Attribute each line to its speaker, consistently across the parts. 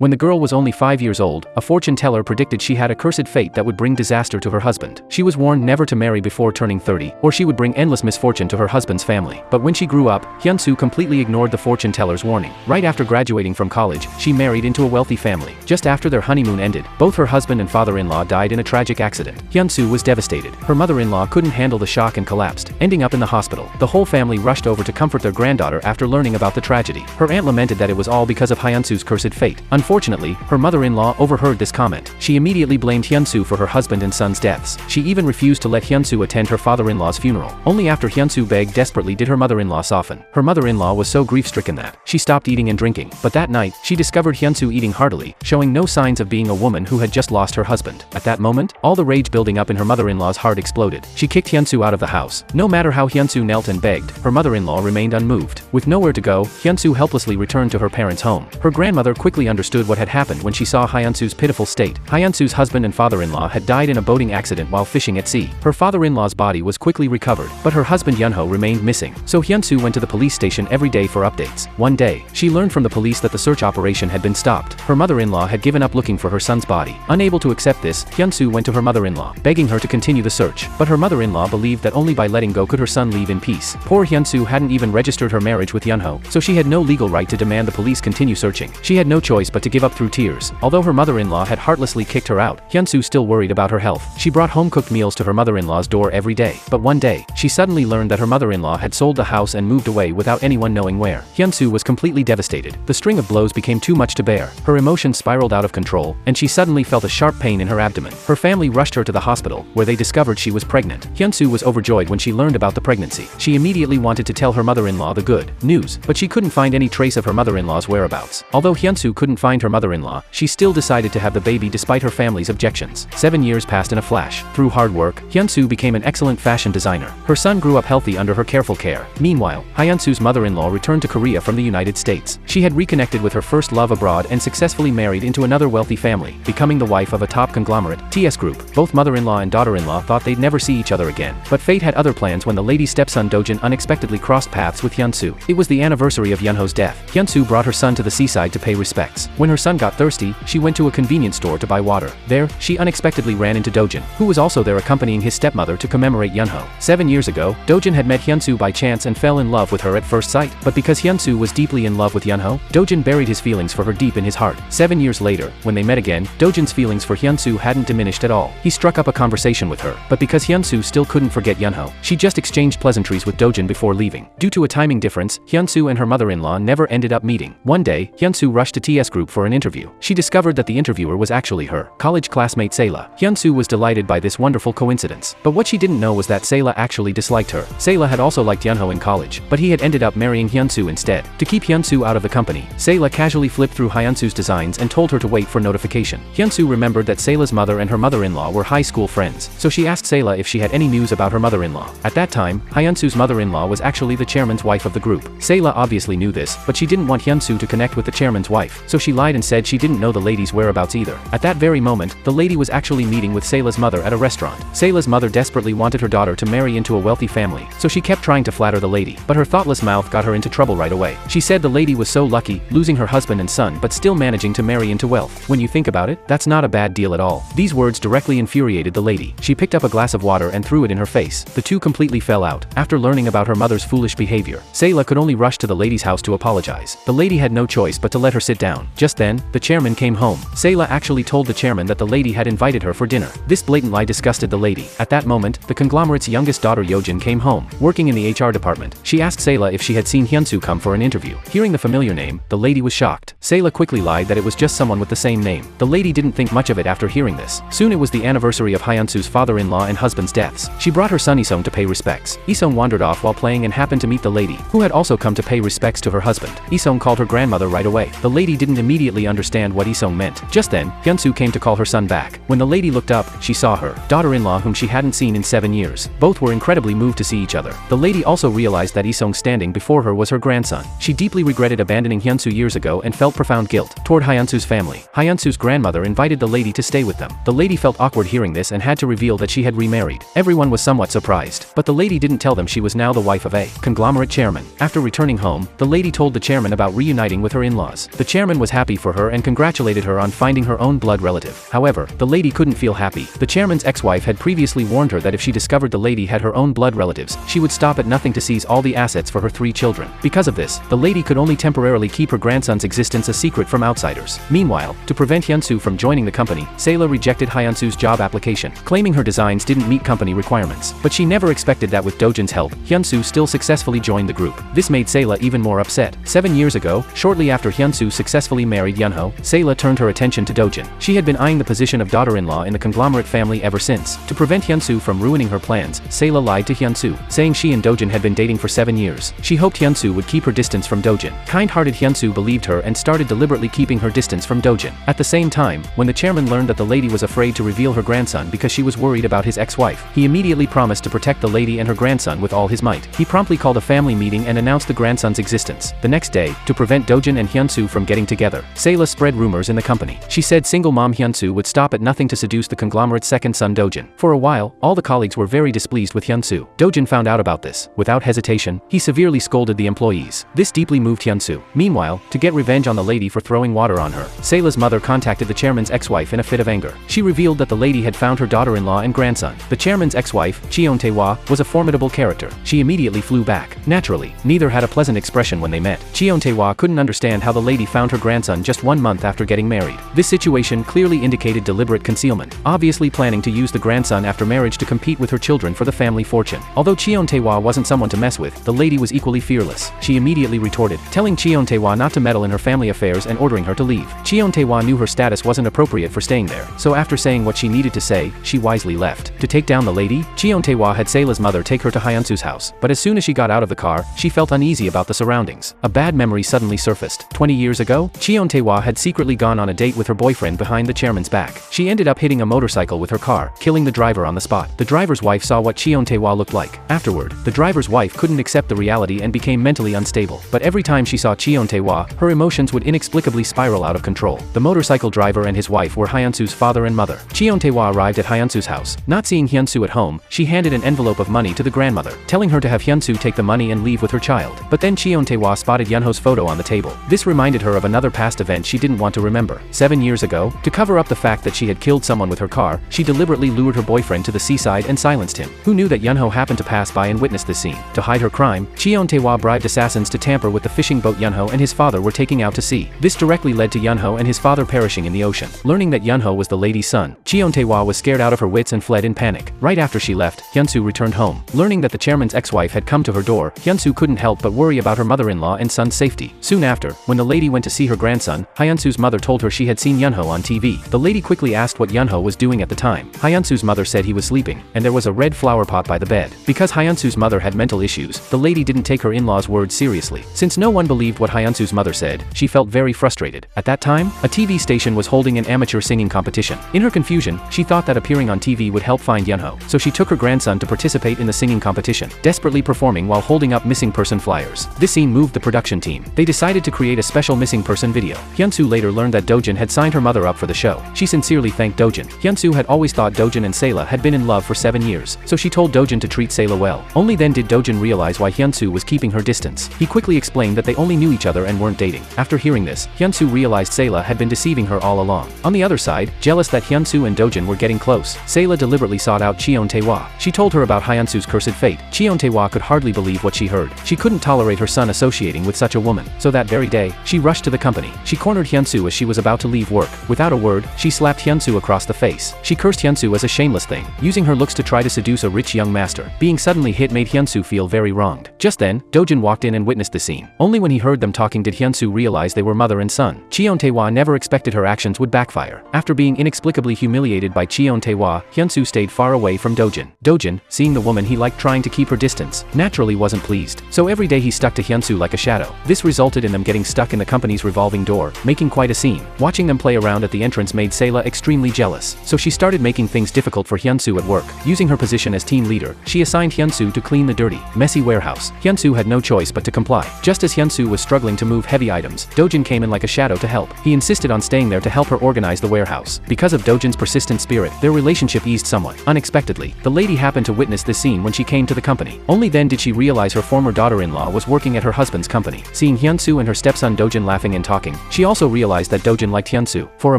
Speaker 1: When the girl was only 5 years old, a fortune teller predicted she had a cursed fate that would bring disaster to her husband. She was warned never to marry before turning 30, or she would bring endless misfortune to her husband's family. But when she grew up, Hyunsoo completely ignored the fortune teller's warning. Right after graduating from college, she married into a wealthy family. Just after their honeymoon ended, both her husband and father-in-law died in a tragic accident. Hyunsoo was devastated. Her mother-in-law couldn't handle the shock and collapsed, ending up in the hospital. The whole family rushed over to comfort their granddaughter after learning about the tragedy. Her aunt lamented that it was all because of Hyunsoo's cursed fate. Unfortunately, her mother-in-law overheard this comment. She immediately blamed Hyunsoo for her husband and son's deaths. She even refused to let Hyunsoo attend her father-in-law's funeral. Only after Hyunsoo begged desperately did her mother-in-law soften. Her mother-in-law was so grief-stricken that she stopped eating and drinking. But that night, she discovered Hyunsoo eating heartily, showing no signs of being a woman who had just lost her husband. At that moment, all the rage building up in her mother-in-law's heart exploded. She kicked Hyunsoo out of the house. No matter how Hyunsoo knelt and begged, her mother-in-law remained unmoved. With nowhere to go, Hyunsoo helplessly returned to her parents' home. Her grandmother quickly understood what had happened when she saw Hyunsoo's pitiful state. Hyunsoo's husband and father-in-law had died in a boating accident while fishing at sea. Her father-in-law's body was quickly recovered, but her husband Yunho remained missing. So Hyunsoo went to the police station every day for updates. One day, she learned from the police that the search operation had been stopped. Her mother-in-law had given up looking for her son's body. Unable to accept this, Hyunsoo went to her mother-in-law, begging her to continue the search. But her mother-in-law believed that only by letting go could her son leave in peace. Poor Hyunsoo hadn't even registered her marriage with Yunho, so she had no legal right to demand the police continue searching. She had no choice but to give up through tears. Although her mother-in-law had heartlessly kicked her out, Hyunsoo still worried about her health. She brought home-cooked meals to her mother-in-law's door every day. But one day, she suddenly learned that her mother-in-law had sold the house and moved away without anyone knowing where. Hyunsoo was completely devastated. The string of blows became too much to bear. Her emotions spiraled out of control, and she suddenly felt a sharp pain in her abdomen. Her family rushed her to the hospital, where they discovered she was pregnant. Hyunsoo was overjoyed when she learned about the pregnancy. She immediately wanted to tell her mother-in-law the good news, but she couldn't find any trace of her mother-in-law's whereabouts. Although Hyunsoo couldn't find her mother-in-law, she still decided to have the baby despite her family's objections. 7 years passed in a flash. Through hard work, Hyunsoo became an excellent fashion designer. Her son grew up healthy under her careful care. Meanwhile, Hyunsoo's mother-in-law returned to Korea from the United States. She had reconnected with her first love abroad and successfully married into another wealthy family, becoming the wife of a top conglomerate, TS Group. Both mother-in-law and daughter-in-law thought they'd never see each other again. But fate had other plans when the lady's stepson Dojin unexpectedly crossed paths with Hyunsoo. It was the anniversary of Yunho's death. Hyunsoo brought her son to the seaside to pay respects. When her son got thirsty, she went to a convenience store to buy water. There, she unexpectedly ran into Dojin, who was also there accompanying his stepmother to commemorate Yunho. 7 years ago, Dojin had met Hyunsoo by chance and fell in love with her at first sight. But because Hyunsoo was deeply in love with Yunho, Dojin buried his feelings for her deep in his heart. 7 years later, when they met again, Dojin's feelings for Hyunsoo hadn't diminished at all. He struck up a conversation with her, but because Hyunsoo still couldn't forget Yunho, she just exchanged pleasantries with Dojin before leaving. Due to a timing difference, Hyunsoo and her mother-in-law never ended up meeting. One day, Hyunsoo rushed to TS Group for an interview. She discovered that the interviewer was actually her college classmate Sayla. Hyunsoo was delighted by this wonderful coincidence. But what she didn't know was that Sayla actually disliked her. Sayla had also liked Yunho in college, but he had ended up marrying Hyunsoo instead. To keep Hyunsoo out of the company, Sayla casually flipped through Hyunsoo's designs and told her to wait for notification. Hyunsoo remembered that Sayla's mother and her mother-in-law were high school friends, so she asked Sayla if she had any news about her mother-in-law. At that time, Hyunsoo's mother-in-law was actually the chairman's wife of the group. Sayla obviously knew this, but she didn't want Hyunsoo to connect with the chairman's wife, so she lied and said she didn't know the lady's whereabouts either. At that very moment, the lady was actually meeting with Sayla's mother at a restaurant. Sayla's mother desperately wanted her daughter to marry into a wealthy family, so she kept trying to flatter the lady, but her thoughtless mouth got her into trouble right away. She said the lady was so lucky, losing her husband and son but still managing to marry into wealth. When you think about it, that's not a bad deal at all. These words directly infuriated the lady. She picked up a glass of water and threw it in her face. The two completely fell out. After learning about her mother's foolish behavior, Sayla could only rush to the lady's house to apologize. The lady had no choice but to let her sit down. Just then, the chairman came home. Sayla actually told the chairman that the lady had invited her for dinner. This blatant lie disgusted the lady. At that moment, the conglomerate's youngest daughter Yojin came home, working in the HR department. She asked Sayla if she had seen Hyunsoo come for an interview. Hearing the familiar name, the lady was shocked. Sayla quickly lied that it was just someone with the same name. The lady didn't think much of it after hearing this. Soon it was the anniversary of Hyunsoo's father-in-law and husband's deaths. She brought her son Isong to pay respects. Isong wandered off while playing and happened to meet the lady, who had also come to pay respects to her husband. Isong called her grandmother right away. The lady didn't immediately understand what Isong meant. Just then, Hyunsoo came to call her son back. When the lady looked up, she saw her daughter-in-law whom she hadn't seen in 7 years. Both were incredibly moved to see each other. The lady also realized that Isong standing before her was her grandson. She deeply regretted abandoning Hyunsoo years ago and felt profound guilt toward Hyunsoo's family. Hyunsoo's grandmother invited the lady to stay with them. The lady felt awkward hearing this and had to reveal that she had remarried. Everyone was somewhat surprised, but the lady didn't tell them she was now the wife of a conglomerate chairman. After returning home, the lady told the chairman about reuniting with her in-laws. The chairman was happy happy for her and congratulated her on finding her own blood relative. However, the lady couldn't feel happy. The chairman's ex-wife had previously warned her that if she discovered the lady had her own blood relatives, she would stop at nothing to seize all the assets for her 3 children. Because of this, the lady could only temporarily keep her grandson's existence a secret from outsiders. Meanwhile, to prevent Hyunsu from joining the company, Sayla rejected Hyunsu's job application, claiming her designs didn't meet company requirements. But she never expected that with Dojin's help, Hyunsu still successfully joined the group. This made Sayla even more upset. 7 years ago, shortly after Hyunsu successfully married Yunho, Sayla turned her attention to Dojin. She had been eyeing the position of daughter-in-law in the conglomerate family ever since. To prevent Hyunsu from ruining her plans, Sayla lied to Hyunsu, saying she and Dojin had been dating for 7 years. She hoped Hyunsu would keep her distance from Dojin. Kind-hearted Hyunsu believed her and started deliberately keeping her distance from Dojin. At the same time, when the chairman learned that the lady was afraid to reveal her grandson because she was worried about his ex-wife, he immediately promised to protect the lady and her grandson with all his might. He promptly called a family meeting and announced the grandson's existence. The next day, to prevent Dojin and Hyunsu from getting together, Sayla spread rumors in the company. She said single mom Hyunsu would stop at nothing to seduce the conglomerate's second son Dojin. For a while, all the colleagues were very displeased with Hyunsu. Dojin found out about this. Without hesitation, he severely scolded the employees. This deeply moved Hyunsu. Meanwhile, to get revenge on the lady for throwing water on her, Sayla's mother contacted the chairman's ex-wife in a fit of anger. She revealed that the lady had found her daughter-in-law and grandson. The chairman's ex-wife, Cheon Tae-hwa, was a formidable character. She immediately flew back. Naturally, neither had a pleasant expression when they met. Cheon Tae-hwa couldn't understand how the lady found her grandson just 1 month after getting married. This situation clearly indicated deliberate concealment, obviously planning to use the grandson after marriage to compete with her children for the family fortune. Although Cheon Tae-hwa wasn't someone to mess with, the lady was equally fearless. She immediately retorted, telling Cheon Tae-hwa not to meddle in her family affairs and ordering her to leave. Cheon Tae-hwa knew her status wasn't appropriate for staying there, so after saying what she needed to say, she wisely left. To take down the lady, Cheon Tae-hwa had Sayla's mother take her to Hyunsu's house, but as soon as she got out of the car, she felt uneasy about the surroundings. A bad memory suddenly surfaced. 20 years ago, Cheon Tae-hwa had secretly gone on a date with her boyfriend behind the chairman's back. She ended up hitting a motorcycle with her car, killing the driver on the spot. The driver's wife saw what Cheon Tae-hwa looked like. Afterward, the driver's wife couldn't accept the reality and became mentally unstable. But every time she saw Cheon Tae-hwa, her emotions would inexplicably spiral out of control. The motorcycle driver and his wife were Hyunsu's father and mother. Cheon Tae-hwa arrived at Hyunsu's house. Not seeing Hyunsu at home, she handed an envelope of money to the grandmother, telling her to have Hyunsu take the money and leave with her child. But then Cheon Tae-hwa spotted Yunho's photo on the table. This reminded her of another past event she didn't want to remember. 7 years ago, to cover up the fact that she had killed someone with her car, she deliberately lured her boyfriend to the seaside and silenced him. Who knew that Yunho happened to pass by and witness this scene? To hide her crime, Cheon Tae-hwa bribed assassins to tamper with the fishing boat Yunho and his father were taking out to sea. This directly led to Yunho and his father perishing in the ocean. Learning that Yunho was the lady's son, Cheon Tae-hwa was scared out of her wits and fled in panic. Right after she left, Hyunsu returned home. Learning that the chairman's ex-wife had come to her door, Hyunsu couldn't help but worry about her mother-in-law and son's safety. Soon after, when the lady went to see her grandson, Hyunsu's mother told her she had seen Yunho on TV. The lady quickly asked what Yunho was doing at the time. Hyunsu's mother said he was sleeping, and there was a red flower pot by the bed. Because Hyunsu's mother had mental issues, the lady didn't take her in-laws' words seriously. Since no one believed what Hyunsu's mother said, she felt very frustrated. At that time, a TV station was holding an amateur singing competition. In her confusion, she thought that appearing on TV would help find Yunho, so she took her grandson to participate in the singing competition, desperately performing while holding up missing person flyers. This scene moved the production team. They decided to create a special missing person video. Hyunsu later learned that Dojin had signed her mother up for the show. She sincerely thanked Dojin. Hyunsu had always thought Dojin and Sayla had been in love for 7 years, so she told Dojin to treat Sayla well. Only then did Dojin realize why Hyunsu was keeping her distance. He quickly explained that they only knew each other and weren't dating. After hearing this, Hyunsu realized Sayla had been deceiving her all along. On the other side, jealous that Hyunsu and Dojin were getting close, Sayla deliberately sought out Cheon Tae-hwa. She told her about Hyunsu's cursed fate. Cheon Tae-hwa could hardly believe what she heard. She couldn't tolerate her son associating with such a woman. So that very day, she rushed to the company. She cornered Hyunsu as she was about to leave work. Without a word, she slapped Hyunsu across the face. She cursed Hyunsu as a shameless thing, using her looks to try to seduce a rich young master. Being suddenly hit made Hyunsu feel very wronged. Just then, Dojin walked in and witnessed the scene. Only when he heard them talking did Hyunsu realize they were mother and son. Cheon Tae-hwa never expected her actions would backfire. After being inexplicably humiliated by Cheon Tae-hwa, Hyunsu stayed far away from Dojin. Dojin, seeing the woman he liked trying to keep her distance, naturally wasn't pleased. So every day he stuck to Hyunsu like a shadow. This resulted in them getting stuck in the company's revolving door, making quite a scene. Watching them play around at the entrance made Sayla extremely jealous. So she started making things difficult for Hyunsu at work. Using her position as team leader, she assigned Hyunsu to clean the dirty, messy warehouse. Hyunsu had no choice but to comply. Just as Hyunsu was struggling to move heavy items, Dojin came in like a shadow to help. He insisted on staying there to help her organize the warehouse. Because of Dojin's persistent spirit, their relationship eased somewhat. Unexpectedly, the lady happened to witness this scene when she came to the company. Only then did she realize her former daughter-in-law was working at her husband's company. Seeing Hyunsu and her stepson Dojin laughing and talking, thinking, she also realized that Dojin liked Hyunsu. For a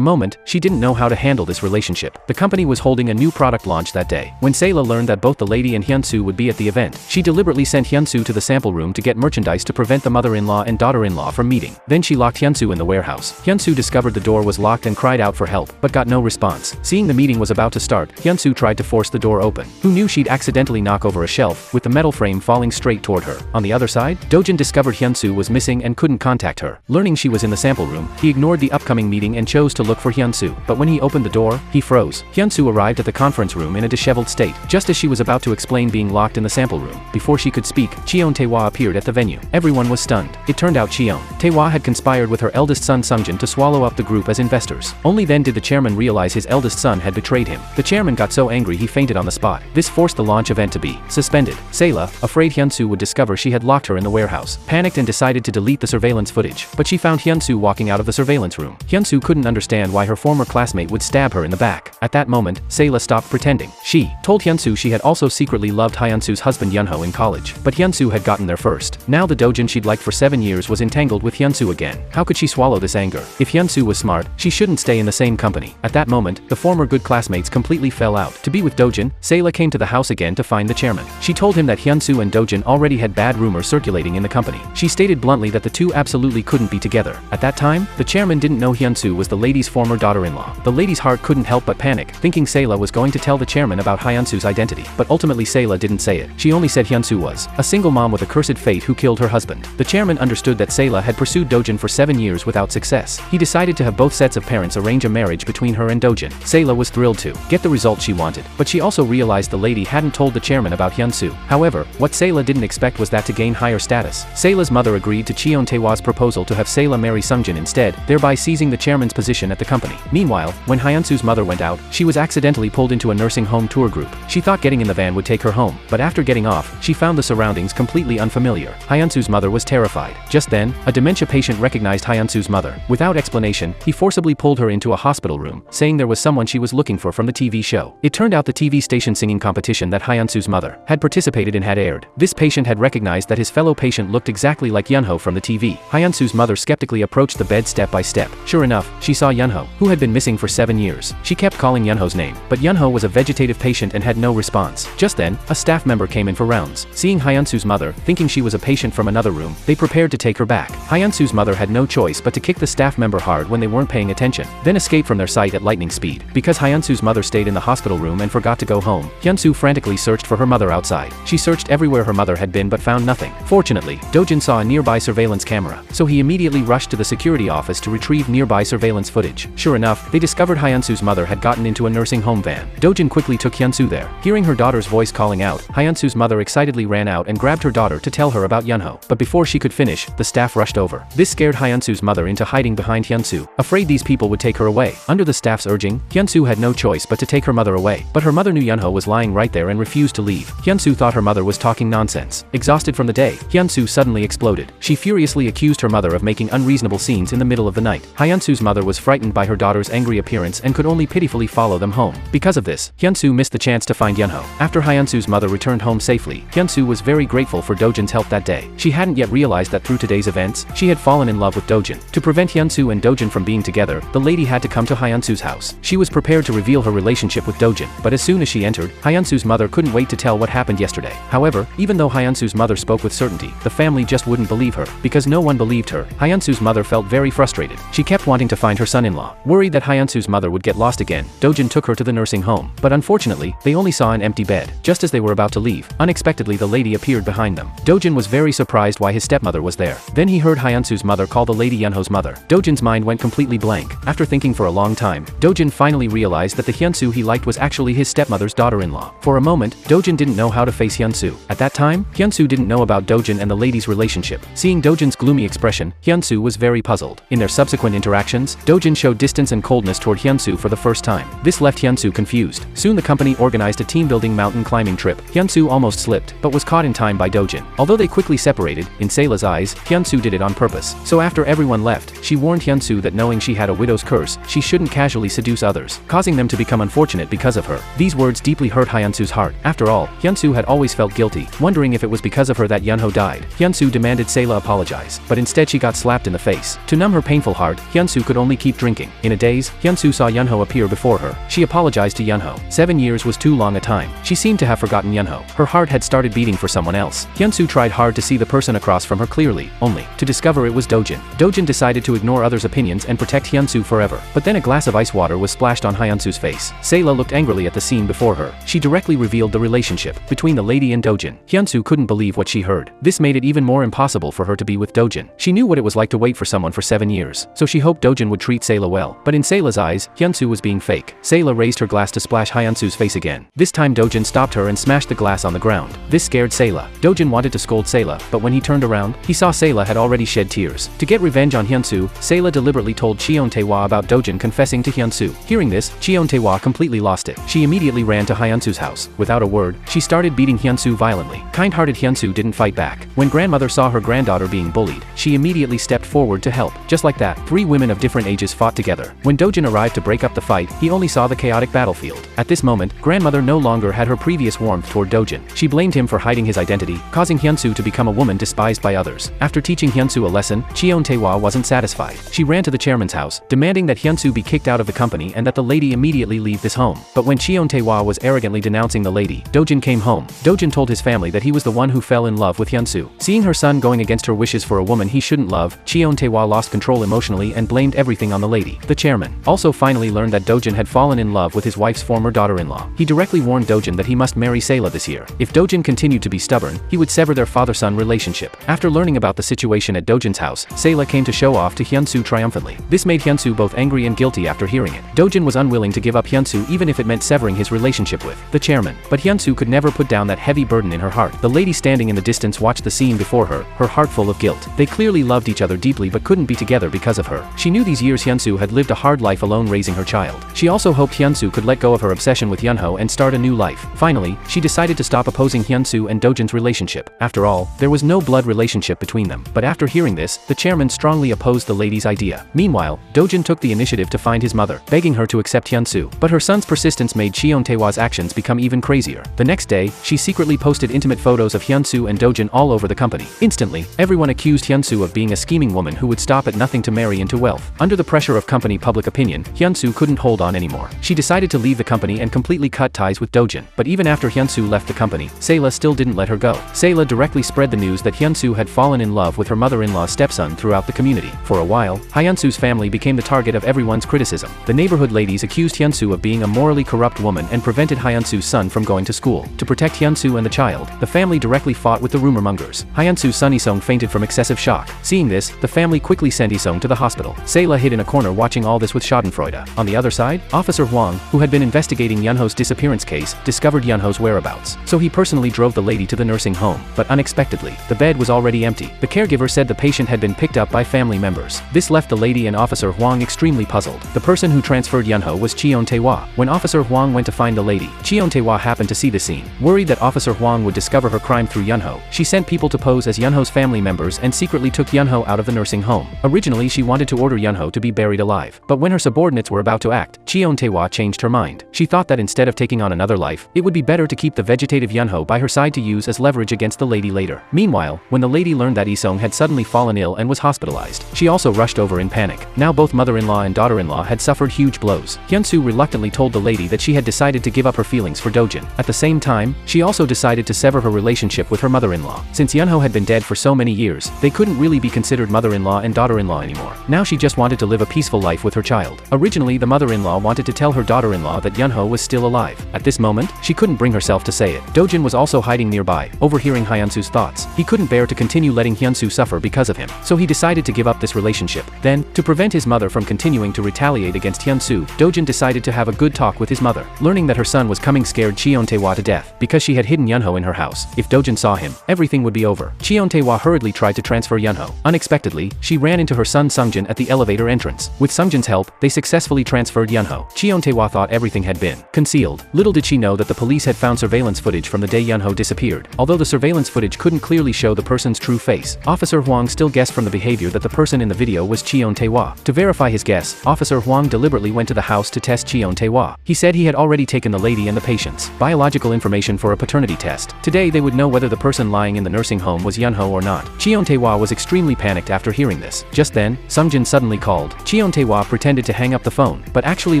Speaker 1: moment, she didn't know how to handle this relationship. The company was holding a new product launch that day. When Sayla learned that both the lady and Hyunsu would be at the event, she deliberately sent Hyunsu to the sample room to get merchandise to prevent the mother-in-law and daughter-in-law from meeting. Then she locked Hyunsu in the warehouse. Hyunsu discovered the door was locked and cried out for help, but got no response. Seeing the meeting was about to start, Hyunsu tried to force the door open. Who knew she'd accidentally knock over a shelf, with the metal frame falling straight toward her. On the other side, Dojin discovered Hyunsu was missing and couldn't contact her. Learning she was in the sample room, he ignored the upcoming meeting and chose to look for Hyunsu. But when he opened the door, he froze. Hyunsu arrived at the conference room in a disheveled state, just as she was about to explain being locked in the sample room. Before she could speak, Cheon Tae-hwa appeared at the venue. Everyone was stunned. It turned out Cheon Tae-hwa had conspired with her eldest son Sungjin to swallow up the group as investors. Only then did the chairman realize his eldest son had betrayed him. The chairman got so angry he fainted on the spot. This forced the launch event to be suspended. Sayla, afraid Hyunsu would discover she had locked her in the warehouse, panicked and decided to delete the surveillance footage. But she found Hyunsu walking out of the surveillance room. Hyunsu couldn't understand why her former classmate would stab her in the back. At that moment, Sayla stopped pretending. She told Hyunsu she had also secretly loved Hyunsu's husband Yunho in college, but Hyunsu had gotten there first. Now the Dojin she'd liked for 7 years was entangled with Hyunsu again. How could she swallow this anger? If Hyunsu was smart, she shouldn't stay in the same company. At that moment, the former good classmates completely fell out. To be with Dojin, Sayla came to the house again to find the chairman. She told him that Hyunsu and Dojin already had bad rumors circulating in the company. She stated bluntly that the two absolutely couldn't be together. At that time, the chairman didn't know Hyunsu was the lady's former daughter-in-law. The lady's heart couldn't help but panic, thinking Sayla was going to tell the chairman about Hyunsu's identity. But ultimately Sayla didn't say it. She only said Hyunsu was a single mom with a cursed fate who killed her husband. The chairman understood that Sayla had pursued Dojin for 7 years without success. He decided to have both sets of parents arrange a marriage between her and Dojin. Sayla was thrilled to get the result she wanted, but she also realized the lady hadn't told the chairman about Hyunsu. However, what Sayla didn't expect was that to gain higher status, Sayla's mother agreed to Cheon Tae-hwa's proposal to have Sayla marry Sungjin instead, thereby seizing the chairman's position at the company. Meanwhile, when Hyunsu's mother went out, she was accidentally pulled into a nursing home tour group. She thought getting in the van would take her home, but after getting off, she found the surroundings completely unfamiliar. Hyunsu's mother was terrified. Just then, a dementia patient recognized Hyunsu's mother. Without explanation, he forcibly pulled her into a hospital room, saying there was someone she was looking for from the TV show. It turned out the TV station singing competition that Hyunsu's mother had participated in had aired. This patient had recognized that his fellow patient looked exactly like Yunho from the TV. Hyunsu's mother skeptically approached the bed step by step. Sure enough, she saw Yunho, who had been missing for 7 years. She kept calling Yunho's name, but Yunho was a vegetative patient and had no response. Just then, a staff member came in for rounds. Seeing Hyunsu's mother, thinking she was a patient from another room, they prepared to take her back. Hyunsu's mother had no choice but to kick the staff member hard when they weren't paying attention, then escape from their sight at lightning speed. Because Hyunsu's mother stayed in the hospital room and forgot to go home, Hyunsu frantically searched for her mother outside. She searched everywhere her mother had been but found nothing. Fortunately, Dojin saw a nearby surveillance camera, so he immediately rushed to the security office to retrieve nearby surveillance footage. Sure enough, they discovered Hyunsu's mother had gotten into a nursing home van. Dojin quickly took Hyunsu there. Hearing her daughter's voice calling out, Hyunsu's mother excitedly ran out and grabbed her daughter to tell her about Yunho. But before she could finish, the staff rushed over. This scared Hyunsu's mother into hiding behind Hyunsu, afraid these people would take her away. Under the staff's urging, Hyunsu had no choice but to take her mother away. But her mother knew Yunho was lying right there and refused to leave. Hyunsu thought her mother was talking nonsense. Exhausted from the day, Hyunsu suddenly exploded. She furiously accused her mother of making unreasonable scenes in the middle of the night. Hyunsu's mother was frightened by her daughter's angry appearance and could only pitifully follow them home. Because of this, Hyunsu missed the chance to find Yunho. After Hyunsu's mother returned home safely, Hyunsu was very grateful for Dojin's help that day. She hadn't yet realized that through today's events, she had fallen in love with Dojin. To prevent Hyunsu and Dojin from being together, the lady had to come to Hyunsu's house. She was prepared to reveal her relationship with Dojin, but as soon as she entered, Hyunsu's mother couldn't wait to tell what happened yesterday. However, even though Hyunsu's mother spoke with certainty, the family just wouldn't believe her. Because no one believed her, Hyunsu's mother felt very frustrated. She kept wanting to find her son-in-law. Worried that Hyunsu's mother would get lost again, Dojin took her to the nursing home. But unfortunately, they only saw an empty bed. Just as they were about to leave, unexpectedly the lady appeared behind them. Dojin was very surprised why his stepmother was there. Then he heard Hyunsu's mother call the lady Yunho's mother. Dojin's mind went completely blank. After thinking for a long time, Dojin finally realized that the Hyunsu he liked was actually his stepmother's daughter-in-law. For a moment, Dojin didn't know how to face Hyunsu. At that time, Hyunsu didn't know about Dojin and the lady's relationship. Seeing Dojin's gloomy expression, Hyunsu was very puzzled. In their subsequent interactions, Dojin showed distance and coldness toward Hyunsu for the first time. This left Hyunsu confused. Soon the company organized a team-building mountain climbing trip. Hyunsu almost slipped, but was caught in time by Dojin. Although they quickly separated, in Sayla's eyes, Hyunsu did it on purpose. So after everyone left, she warned Hyunsu that knowing she had a widow's curse, she shouldn't casually seduce others, causing them to become unfortunate because of her. These words deeply hurt Hyunsu's heart. After all, Hyunsu had always felt guilty, wondering if it was because of her that Yunho died. Hyunsu demanded Sayla apologize, but instead she got slapped in the face. face. To numb her painful heart, Hyunsoo could only keep drinking. In a daze, Hyunsoo saw Yunho appear before her. She apologized to Yunho. 7 years was too long a time. She seemed to have forgotten Yunho. Her heart had started beating for someone else. Hyunsoo tried hard to see the person across from her clearly, only to discover it was Dojin. Dojin decided to ignore others' opinions and protect Hyunsoo forever. But then a glass of ice water was splashed on Hyunsoo's face. Sayla looked angrily at the scene before her. She directly revealed the relationship between the lady and Dojin. Hyunsoo couldn't believe what she heard. This made it even more impossible for her to be with Dojin. She knew what it was like to wait for someone for 7 years, so she hoped Dojin would treat Sayla well. But in Sayla's eyes, Hyunsoo was being fake. Sayla raised her glass to splash Hyunsoo's face again. This time Dojin stopped her and smashed the glass on the ground. This scared Sayla. Dojin wanted to scold Sayla, but when he turned around, he saw Sayla had already shed tears. To get revenge on Hyunsoo, Sayla deliberately told Cheon Tae-hwa about Dojin confessing to Hyunsoo. Hearing this, Cheon Tae-hwa completely lost it. She immediately ran to Hyunsoo's house. Without a word, she started beating Hyunsoo violently. Kind-hearted Hyunsoo didn't fight back. When grandmother saw her granddaughter being bullied, she immediately stepped forward to help. Just like that, 3 women of different ages fought together. When Dojin arrived to break up the fight, he only saw the chaotic battlefield. At this moment, grandmother no longer had her previous warmth toward Dojin. She blamed him for hiding his identity, causing Hyunsoo to become a woman despised by others. After teaching Hyunsoo a lesson, Cheon Tae-hwa wasn't satisfied. She ran to the chairman's house, demanding that Hyunsoo be kicked out of the company and that the lady immediately leave this home. But when Cheon Tae-hwa was arrogantly denouncing the lady, Dojin came home. Dojin told his family that he was the one who fell in love with Hyunsoo. Seeing her son going against her wishes for a woman he shouldn't love, Cheon Tae-hwa lost control emotionally and blamed everything on the lady. The chairman also finally learned that Dojin had fallen in love with his wife's former daughter-in-law. He directly warned Dojin that he must marry Sayla this year. If Dojin continued to be stubborn, he would sever their father-son relationship. After learning about the situation at Dojin's house, Sayla came to show off to Hyunsoo triumphantly. This made Hyunsoo both angry and guilty after hearing it. Dojin was unwilling to give up Hyunsoo even if it meant severing his relationship with the chairman. But Hyunsoo could never put down that heavy burden in her heart. The lady standing in the distance watched the scene before her, her heart full of guilt. They clearly loved each other deeply but couldn't be together because of her. She knew these years Hyunsoo had lived a hard life alone raising her child. She also hoped Hyunsoo could let go of her obsession with Yunho and start a new life. Finally, she decided to stop opposing Hyunsoo and Dojin's relationship. After all, there was no blood relationship between them. But after hearing this, the chairman strongly opposed the lady's idea. Meanwhile, Dojin took the initiative to find his mother, begging her to accept Hyunsoo. But her son's persistence made Cheon Tae-hwa's actions become even crazier. The next day, she secretly posted intimate photos of Hyunsoo and Dojin all over the company. Instantly, everyone accused Hyunsoo of being a scheming woman who would stop at nothing to marry into wealth. Under the pressure of company public opinion, Hyunsoo couldn't hold on anymore. She decided to leave the company and completely cut ties with Dojin. But even after Hyunsoo left the company, Sayla still didn't let her go. Sayla directly spread the news that Hyunsoo had fallen in love with her mother-in-law's stepson throughout the community. For a while, Hyunsoo's family became the target of everyone's criticism. The neighborhood ladies accused Hyunsoo of being a morally corrupt woman and prevented Hyunsoo's son from going to school. To protect Hyunsoo and the child, the family directly fought with the rumor mongers. Hyunsoo's son Isong fainted from excessive shock. Seeing this, the family quickly sent Isong to the hospital. Sayla hid in a corner watching all this with schadenfreude. On the other side, Officer Huang, who had been investigating Yunho's disappearance case, discovered Yunho's whereabouts. So he personally drove the lady to the nursing home. But unexpectedly, the bed was already empty. The caregiver said the patient had been picked up by family members. This left the lady and Officer Huang extremely puzzled. The person who transferred Yunho was Cheon Tae-hwa. When Officer Huang went to find the lady, Cheon Tae-hwa happened to see the scene. Worried that Officer Huang would discover her crime through Yunho, she sent people to pose as Yunho's family members and secretly took Yunho out of the nursing home. Originally she wanted to order Yunho to be buried alive. But when her subordinates were about to act, Cheon Tae-hwa changed her mind. She thought that instead of taking on another life, it would be better to keep the vegetative Yunho by her side to use as leverage against the lady later. Meanwhile, when the lady learned that Isong had suddenly fallen ill and was hospitalized, she also rushed over in panic. Now both mother-in-law and daughter-in-law had suffered huge blows. Hyunsoo reluctantly told the lady that she had decided to give up her feelings for Dojin. At the same time, she also decided to sever her relationship with her mother-in-law. Since Yunho had been dead for so many years, they couldn't really be considered mother-in-law and daughter-in-law anymore. Now she just wanted to live a peaceful life with her child. Originally the mother-in-law wanted to tell her daughter-in-law that Yunho was still alive. At this moment, she couldn't bring herself to say it. Dojin was also hiding nearby, overhearing Hyunsoo's thoughts. He couldn't bear to continue letting Hyunsoo suffer because of him, so he decided to give up this relationship. Then, to prevent his mother from continuing to retaliate against Hyunsoo, Dojin decided to have a good talk with his mother. Learning that her son was coming scared Cheon Tae-hwa to death, because she had hidden Yunho in her house. If Dojin saw him, everything would be over. Cheon Tae-hwa hurriedly tried to transfer Yunho. Unexpectedly, she ran into her son Sungjin at the elevator entrance. With Sungjin's help, they successfully transferred Yunho. Cheon Tae-hwa thought everything had been concealed. Little did she know that the police had found surveillance footage from the day Yunho disappeared. Although the surveillance footage couldn't clearly show the person's true face, Officer Huang still guessed from the behavior that the person in the video was Cheon Tae-hwa. To verify his guess, Officer Huang deliberately went to the house to test Cheon Tae-hwa. He said he had already taken the lady and the patient's biological information for a paternity test. Today they would know whether the person lying in the nursing home was Yunho or not. Cheon Tae-hwa was extremely panicked after hearing hearing this. Just then, Sungjin suddenly called. Cheon Tae-hwa pretended to hang up the phone, but actually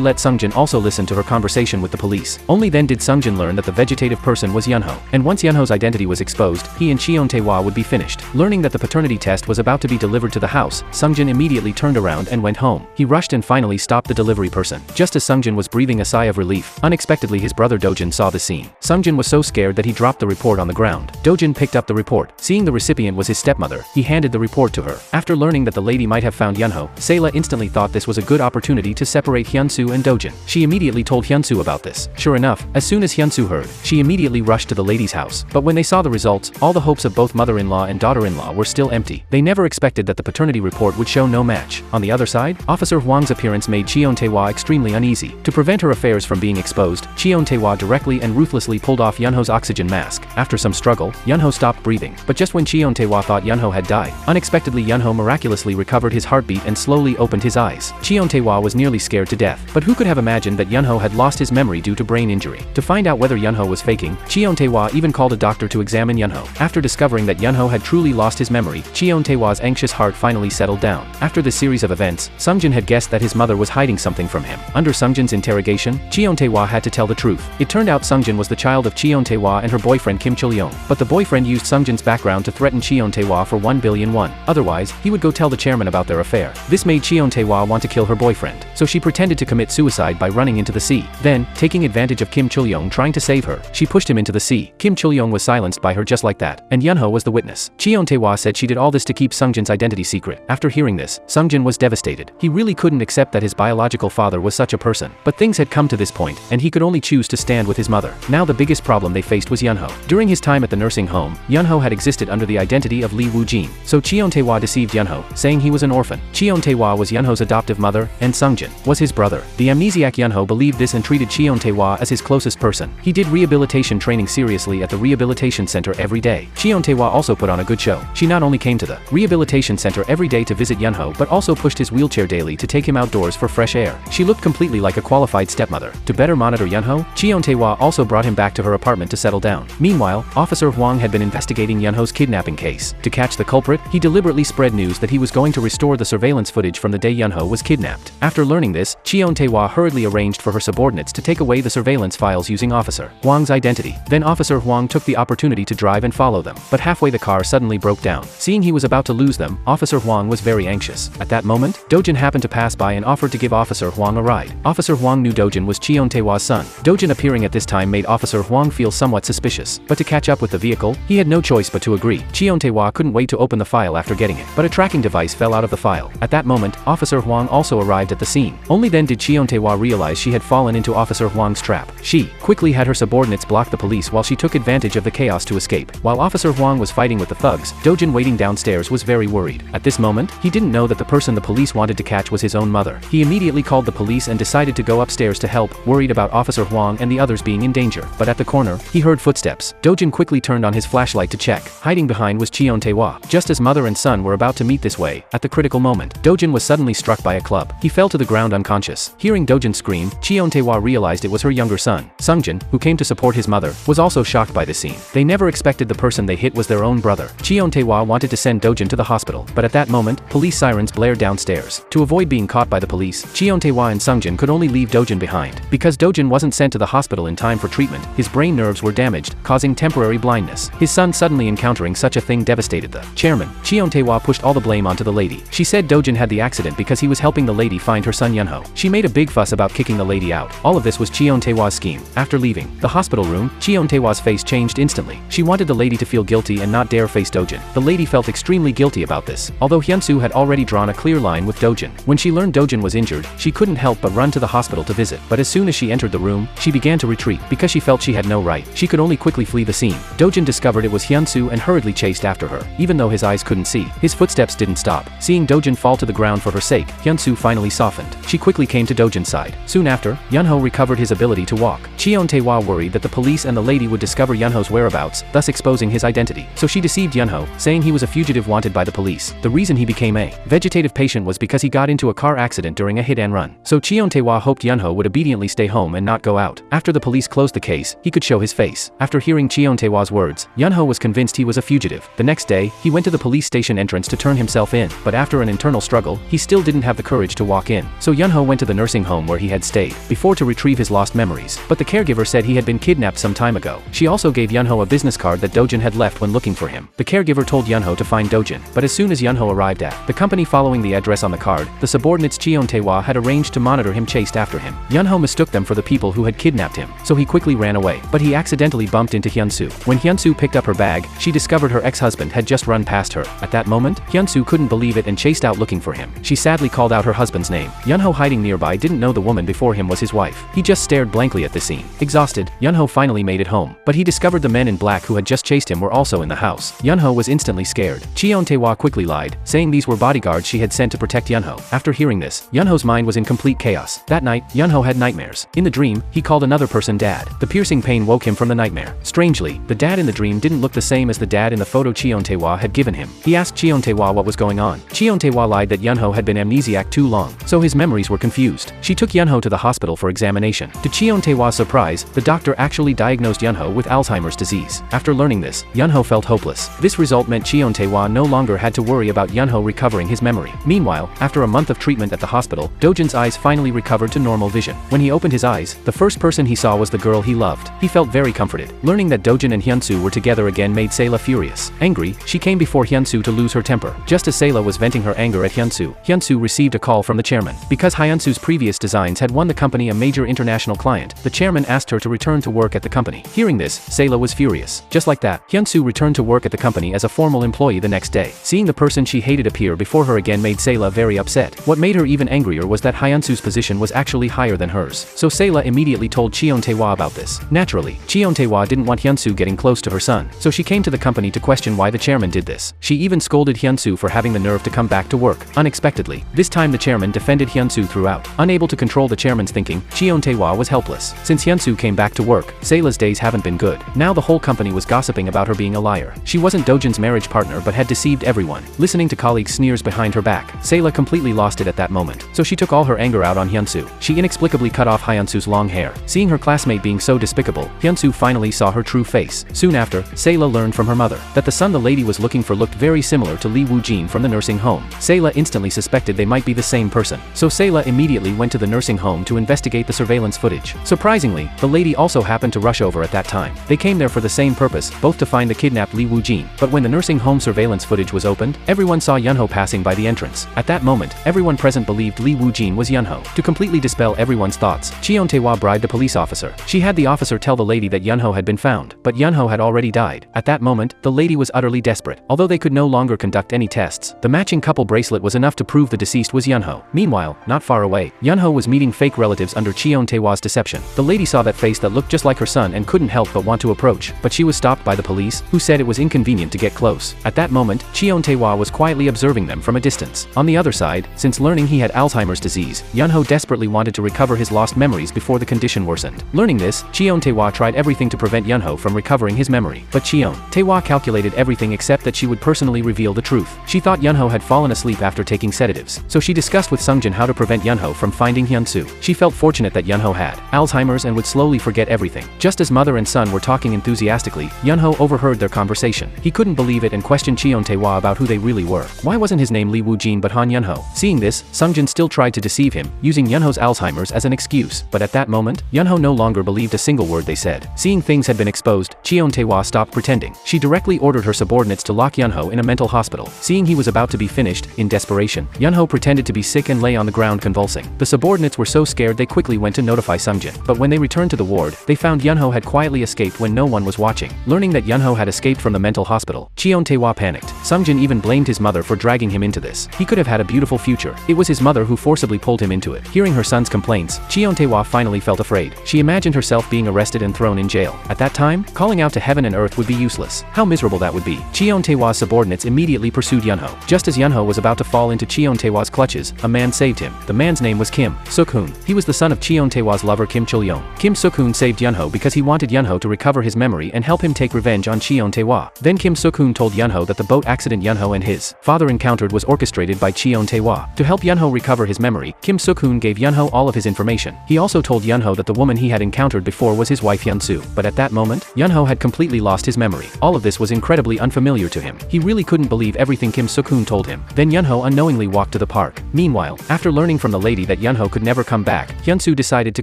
Speaker 1: let Sungjin also listen to her conversation with the police. Only then did Sungjin learn that the vegetative person was Yunho. And once Yunho's identity was exposed, he and Cheon Tae-hwa would be finished. Learning that the paternity test was about to be delivered to the house, Sungjin immediately turned around and went home. He rushed and finally stopped the delivery person. Just as Sungjin was breathing a sigh of relief, unexpectedly his brother Dojin saw the scene. Sungjin was so scared that he dropped the report on the ground. Dojin picked up the report. Seeing the recipient was his stepmother, he handed the report to her. After learning that the lady might have found Yunho, Sayla instantly thought this was a good opportunity to separate Hyunsoo and Dojin. She immediately told Hyunsoo about this. Sure enough, as soon as Hyunsoo heard, she immediately rushed to the lady's house. But when they saw the results, all the hopes of both mother-in-law and daughter-in-law were still empty. They never expected that the paternity report would show no match. On the other side, Officer Huang's appearance made Cheon Tae-hwa extremely uneasy. To prevent her affairs from being exposed, Cheon Tae-hwa directly and ruthlessly pulled off Yunho's oxygen mask. After some struggle, Yunho stopped breathing. But just when Cheon Tae-hwa thought Yunho had died, unexpectedly Yunho miraculously recovered his heartbeat and slowly opened his eyes. Cheon Tae-hwa was nearly scared to death. But who could have imagined that Yunho had lost his memory due to brain injury? To find out whether Yunho was faking, Cheon Tae-hwa even called a doctor to examine Yunho. After discovering that Yunho had truly lost his memory, Cheon Tae-hwa's anxious heart finally settled down. After this series of events, Sungjin had guessed that his mother was hiding something from him. Under Sungjin's interrogation, Cheon Tae-hwa had to tell the truth. It turned out Sungjin was the child of Cheon Tae-hwa and her boyfriend Kim Chul-yong. But the boyfriend used Sungjin's background to threaten Cheon Tae-hwa for 1 billion won. Otherwise, he would go tell the chairman about their affair. This made Cheon Tae-hwa want to kill her boyfriend. So she pretended to commit suicide by running into the sea. Then, taking advantage of Kim Chul-yong trying to save her, she pushed him into the sea. Kim Chul-yong was silenced by her just like that, and Yunho was the witness. Cheon Tae-hwa said she did all this to keep Sungjin's identity secret. After hearing this, Sungjin was devastated. He really couldn't accept that his biological father was such a person. But things had come to this point, and he could only choose to stand with his mother. Now the biggest problem they faced was Yunho. During his time at the nursing home, Yunho had existed under the identity of Lee Woo-jin. So Cheon Tae-hwa deceived Yunho, saying he was an orphan. Cheon Tae-hwa was Yunho's adoptive mother, and Sungjin was his brother. The amnesiac Yunho believed this and treated Cheon Tae-hwa as his closest person. He did rehabilitation training seriously at the rehabilitation center every day. Cheon Tae-hwa also put on a good show. She not only came to the rehabilitation center every day to visit Yunho but also pushed his wheelchair daily to take him outdoors for fresh air. She looked completely like a qualified stepmother. To better monitor Yunho, Cheon Tae-hwa also brought him back to her apartment to settle down. Meanwhile, Officer Huang had been investigating Yunho's kidnapping case. To catch the culprit, he deliberately spread news that he was going to restore the surveillance footage from the day Yunho was kidnapped. After learning this, Cheon Tae-hwa hurriedly arranged for her subordinates to take away the surveillance files using Officer Huang's identity. Then Officer Huang took the opportunity to drive and follow them. But halfway the car suddenly broke down. Seeing he was about to lose them, Officer Huang was very anxious. At that moment, Dojin happened to pass by and offered to give Officer Huang a ride. Officer Huang knew Dojin was Cheon Tae-hwa's son. Dojin appearing at this time made Officer Huang feel somewhat suspicious. But to catch up with the vehicle, he had no choice but to agree. Cheon Tae-hwa couldn't wait to open the file after getting it. But a tracking device fell out of the file. At that moment, Officer Huang also arrived at the scene. Only then did Cheon Tae-hwa realize she had fallen into Officer Huang's trap. She quickly had her subordinates block the police while she took advantage of the chaos to escape. While Officer Huang was fighting with the thugs, Dojin waiting downstairs was very worried. At this moment, he didn't know that the person the police wanted to catch was his own mother. He immediately called the police and decided to go upstairs to help, worried about Officer Huang and the others being in danger. But at the corner, he heard footsteps. Dojin quickly turned on his flashlight to check. Hiding behind was Cheon Tae-hwa. Just as mother and son were about to meet this way, at the critical moment, Dojin was suddenly struck by a club. He fell to the ground unconscious. Hearing Dojin scream, Cheon Tae-hwa realized it was her younger son. Sungjin, who came to support his mother, was also shocked by the scene. They never expected the person they hit was their own brother. Cheon Tae-hwa wanted to send Dojin to the hospital, but at that moment, police sirens blared downstairs. To avoid being caught by the police, Cheon Tae-hwa and Sungjin could only leave Dojin behind. Because Dojin wasn't sent to the hospital in time for treatment, his brain nerves were damaged, causing temporary blindness. His son suddenly encountering such a thing devastated the chairman. Cheon Tae-hwa pushed all the blame onto the lady. She said Dojin had the accident because he was helping the lady find her son Yunho. She made a big fuss about kicking the lady out. All of this was Cheon Tae-hwa's scheme. After leaving the hospital room, Cheon Tae-hwa's face changed instantly. She wanted the lady to feel guilty and not dare face Dojin. The lady felt extremely guilty about this, although Hyunsoo had already drawn a clear line with Dojin. When she learned Dojin was injured, she couldn't help but run to the hospital to visit. But as soon as she entered the room, she began to retreat. Because she felt she had no right, she could only quickly flee the scene. Dojin discovered it was Hyunsoo and hurriedly chased after her. Even though his eyes couldn't see, his footsteps didn't stop. Seeing Dojin fall to the ground for her sake, Hyunsoo finally softened. She quickly came to Dojin's side. Soon after, Yunho recovered his ability to walk. Cheon Tae-hwa worried that the police and the lady would discover Yunho's whereabouts, thus exposing his identity. So she deceived Yunho, saying he was a fugitive wanted by the police. The reason he became a vegetative patient was because he got into a car accident during a hit and run. So Cheon Tae-hwa hoped Yunho would obediently stay home and not go out. After the police closed the case, he could show his face. After hearing Cheon Tae-hwa's words, Yunho was convinced he was a fugitive. The next day, he went to the police station entrance to turn himself in, but after an internal struggle, he still didn't have the courage to walk in. So Yunho went to the nursing home where he had stayed before to retrieve his lost memories, but the caregiver said he had been kidnapped some time ago. She also gave Yunho a business card that Dojin had left when looking for him. The caregiver told Yunho to find Dojin, but as soon as Yunho arrived at the company following the address on the card, the subordinates Cheon Tae-hwa had arranged to monitor him chased after him. Yunho mistook them for the people who had kidnapped him, so he quickly ran away, but he accidentally bumped into Hyunsoo. When Hyunsoo picked up her bag, she discovered her ex-husband had just run past her. At that moment, Hyunsoo couldn't believe it and chased out looking for him. She sadly called out her husband's name. Yunho, hiding nearby, didn't know the woman before him was his wife. He just stared blankly at the scene. Exhausted, Yunho finally made it home, but he discovered the men in black who had just chased him were also in the house. Yunho was instantly scared. Cheon Tae-hwa quickly lied, saying these were bodyguards she had sent to protect Yunho. After hearing this, Yunho's mind was in complete chaos. That night, Yunho had nightmares. In the dream, he called another person dad. The piercing pain woke him from the nightmare. Strangely, the dad in the dream didn't look the same as the dad in the photo Cheon Tae-hwa had given him. He asked Cheon Tae-hwa what was going on. Cheon Tae-hwa lied that Yunho had been amnesiac too long, so his memories were confused. She took Yunho to the hospital for examination. To Cheon Tae-hwa's surprise, the doctor actually diagnosed Yunho with Alzheimer's disease. After learning this, Yunho felt hopeless. This result meant Cheon Tae-hwa no longer had to worry about Yunho recovering his memory. Meanwhile, after a month of treatment at the hospital, Dojin's eyes finally recovered to normal vision. When he opened his eyes, the first person he saw was the girl he loved. He felt very comforted. Learning that Dojin and Hyunsoo were together again made Sayla furious. Angry, she came before Hyunsoo to lose her temper. Just as Sayla was venting her anger at Hyunsoo, Hyunsoo received a call from the chairman. Because Hyunsoo's previous designs had won the company a major international client, the chairman asked her to return to work at the company. Hearing this, Sayla was furious. Just like that, Hyunsoo returned to work at the company as a formal employee the next day. Seeing the person she hated appear before her again made Sayla very upset. What made her even angrier was that Hyunsoo's position was actually higher than hers. So Sayla immediately told Cheon Tae-hwa about this. Naturally, Cheon Tae-hwa didn't want Hyunsoo getting close to her son, so she came to the company to question why the chairman did this. She even scolded Hyunsoo for having the nerve to come back to work. Unexpectedly, this time the chairman defended Hyunsoo throughout. Unable to control the chairman's thinking, Cheon Tae-hwa was helpless. Since Hyunsoo came back to work, Sayla's days haven't been good. Now the whole company was gossiping about her being a liar. She wasn't Dojin's marriage partner but had deceived everyone. Listening to colleagues' sneers behind her back, Sayla completely lost it at that moment, so she took all her anger out on Hyunsoo. She inexplicably cut off Hyunsoo's long hair. Seeing her classmate being so despicable, Hyunsoo finally saw her true face. Soon after, Sayla learned from her mother that the son the lady was looking for looked very similar to Lee Woo-jin from the nursing home. Sayla instantly suspected they might be the same person, so Sayla immediately went to the nursing home to investigate the surveillance footage. Surprisingly, the lady also happened to rush over at that time. They came there for the same purpose, both to find the kidnapped Lee Woo-jin, but when the nursing home surveillance footage was opened, everyone saw Yunho passing by the entrance. At that moment, everyone present believed Lee Woo-jin was Yunho. To completely dispel everyone's thoughts, Cheon Tae-hwa bribed a police officer. She had the officer tell the lady that Yunho had been found, but Yunho had already died. At that moment, the lady was utterly desperate. Although they could no longer conduct any tests, the matching couple bracelet was enough to prove the deceased was Yunho. Meanwhile, not far away, Yunho was meeting fake relatives under Cheon Tae-hwa's deception. The lady saw that face that looked just like her son and couldn't help but want to approach, but she was stopped by the police, who said it was inconvenient to get close. At that moment, Cheon Tae-hwa was quietly observing them from a distance. On the other side, since learning he had Alzheimer's disease, Yunho desperately wanted to recover his lost memories before the condition worsened. Learning this, Cheon Tae-hwa tried everything to prevent Yunho from recovering his memory, but Cheon Tae-hwa calculated everything except that she would personally reveal the truth. She thought Yunho had fallen asleep after taking sedatives, so she discussed with Sungjin how to prevent Yunho from finding Hyunsoo. She felt fortunate that Yunho had Alzheimer's and would slowly forget everything. Just as mother and son were talking enthusiastically, Yunho overheard their conversation. He couldn't believe it and questioned Cheon Tae-hwa about who they really were. Why wasn't his name Lee Woo-jin but Han Yunho? Seeing this, Sungjin still tried to deceive him, using Yunho's Alzheimer's as an excuse. But at that moment, Yunho no longer believed a single word they said. Seeing things had been exposed, Cheon Tae-hwa stopped pretending. She directly ordered her subordinates to lock Yunho in a mental hospital. Seeing he was about to be finished, in desperation, Yunho pretended to be sick and lay on the ground convulsing. The subordinates were so scared they quickly went to notify Sungjin. But when they returned to the ward, they found Yunho had quietly escaped when no one was watching. Learning that Yunho had escaped from the mental hospital, Cheon Tae-hwa panicked. Sungjin even blamed his mother for dragging him into this. He could have had a beautiful future. It was his mother who forcibly pulled him into it. Hearing her son's complaints, Cheon Tae-hwa finally felt afraid. She imagined herself being arrested and thrown in jail. At that time, calling out to heaven and earth would be useless. How miserable that would be. Cheon Tae-hwa's subordinates immediately pursued Yunho. Just as Yunho was about to fall into Cheon Tae-hwa's clutches, a man saved him. The man's name was Kim Suk-hoon. He was the son of Cheon Tae-hwa's lover Kim Chul-young. Kim Suk-hoon saved Yunho because he wanted Yunho to recover his memory and help him take revenge on Cheon Tae-hwa. Then Kim Suk-hoon told Yunho that the boat accident Yunho and his father encountered was orchestrated by Cheon Tae-hwa. To help Yunho recover his memory, Kim Suk-hoon gave Yunho all of his information. He also told Yunho that the woman he had encountered before was his wife Hyunsoo. But at that moment, Yunho had completely lost his memory. All of this was incredibly unfamiliar to him. He really couldn't believe everything Kim Suk-hoon told him. Then Yunho unknowingly walked to the park. Meanwhile, after learning from the lady that Yunho could never come back, Hyunsoo decided to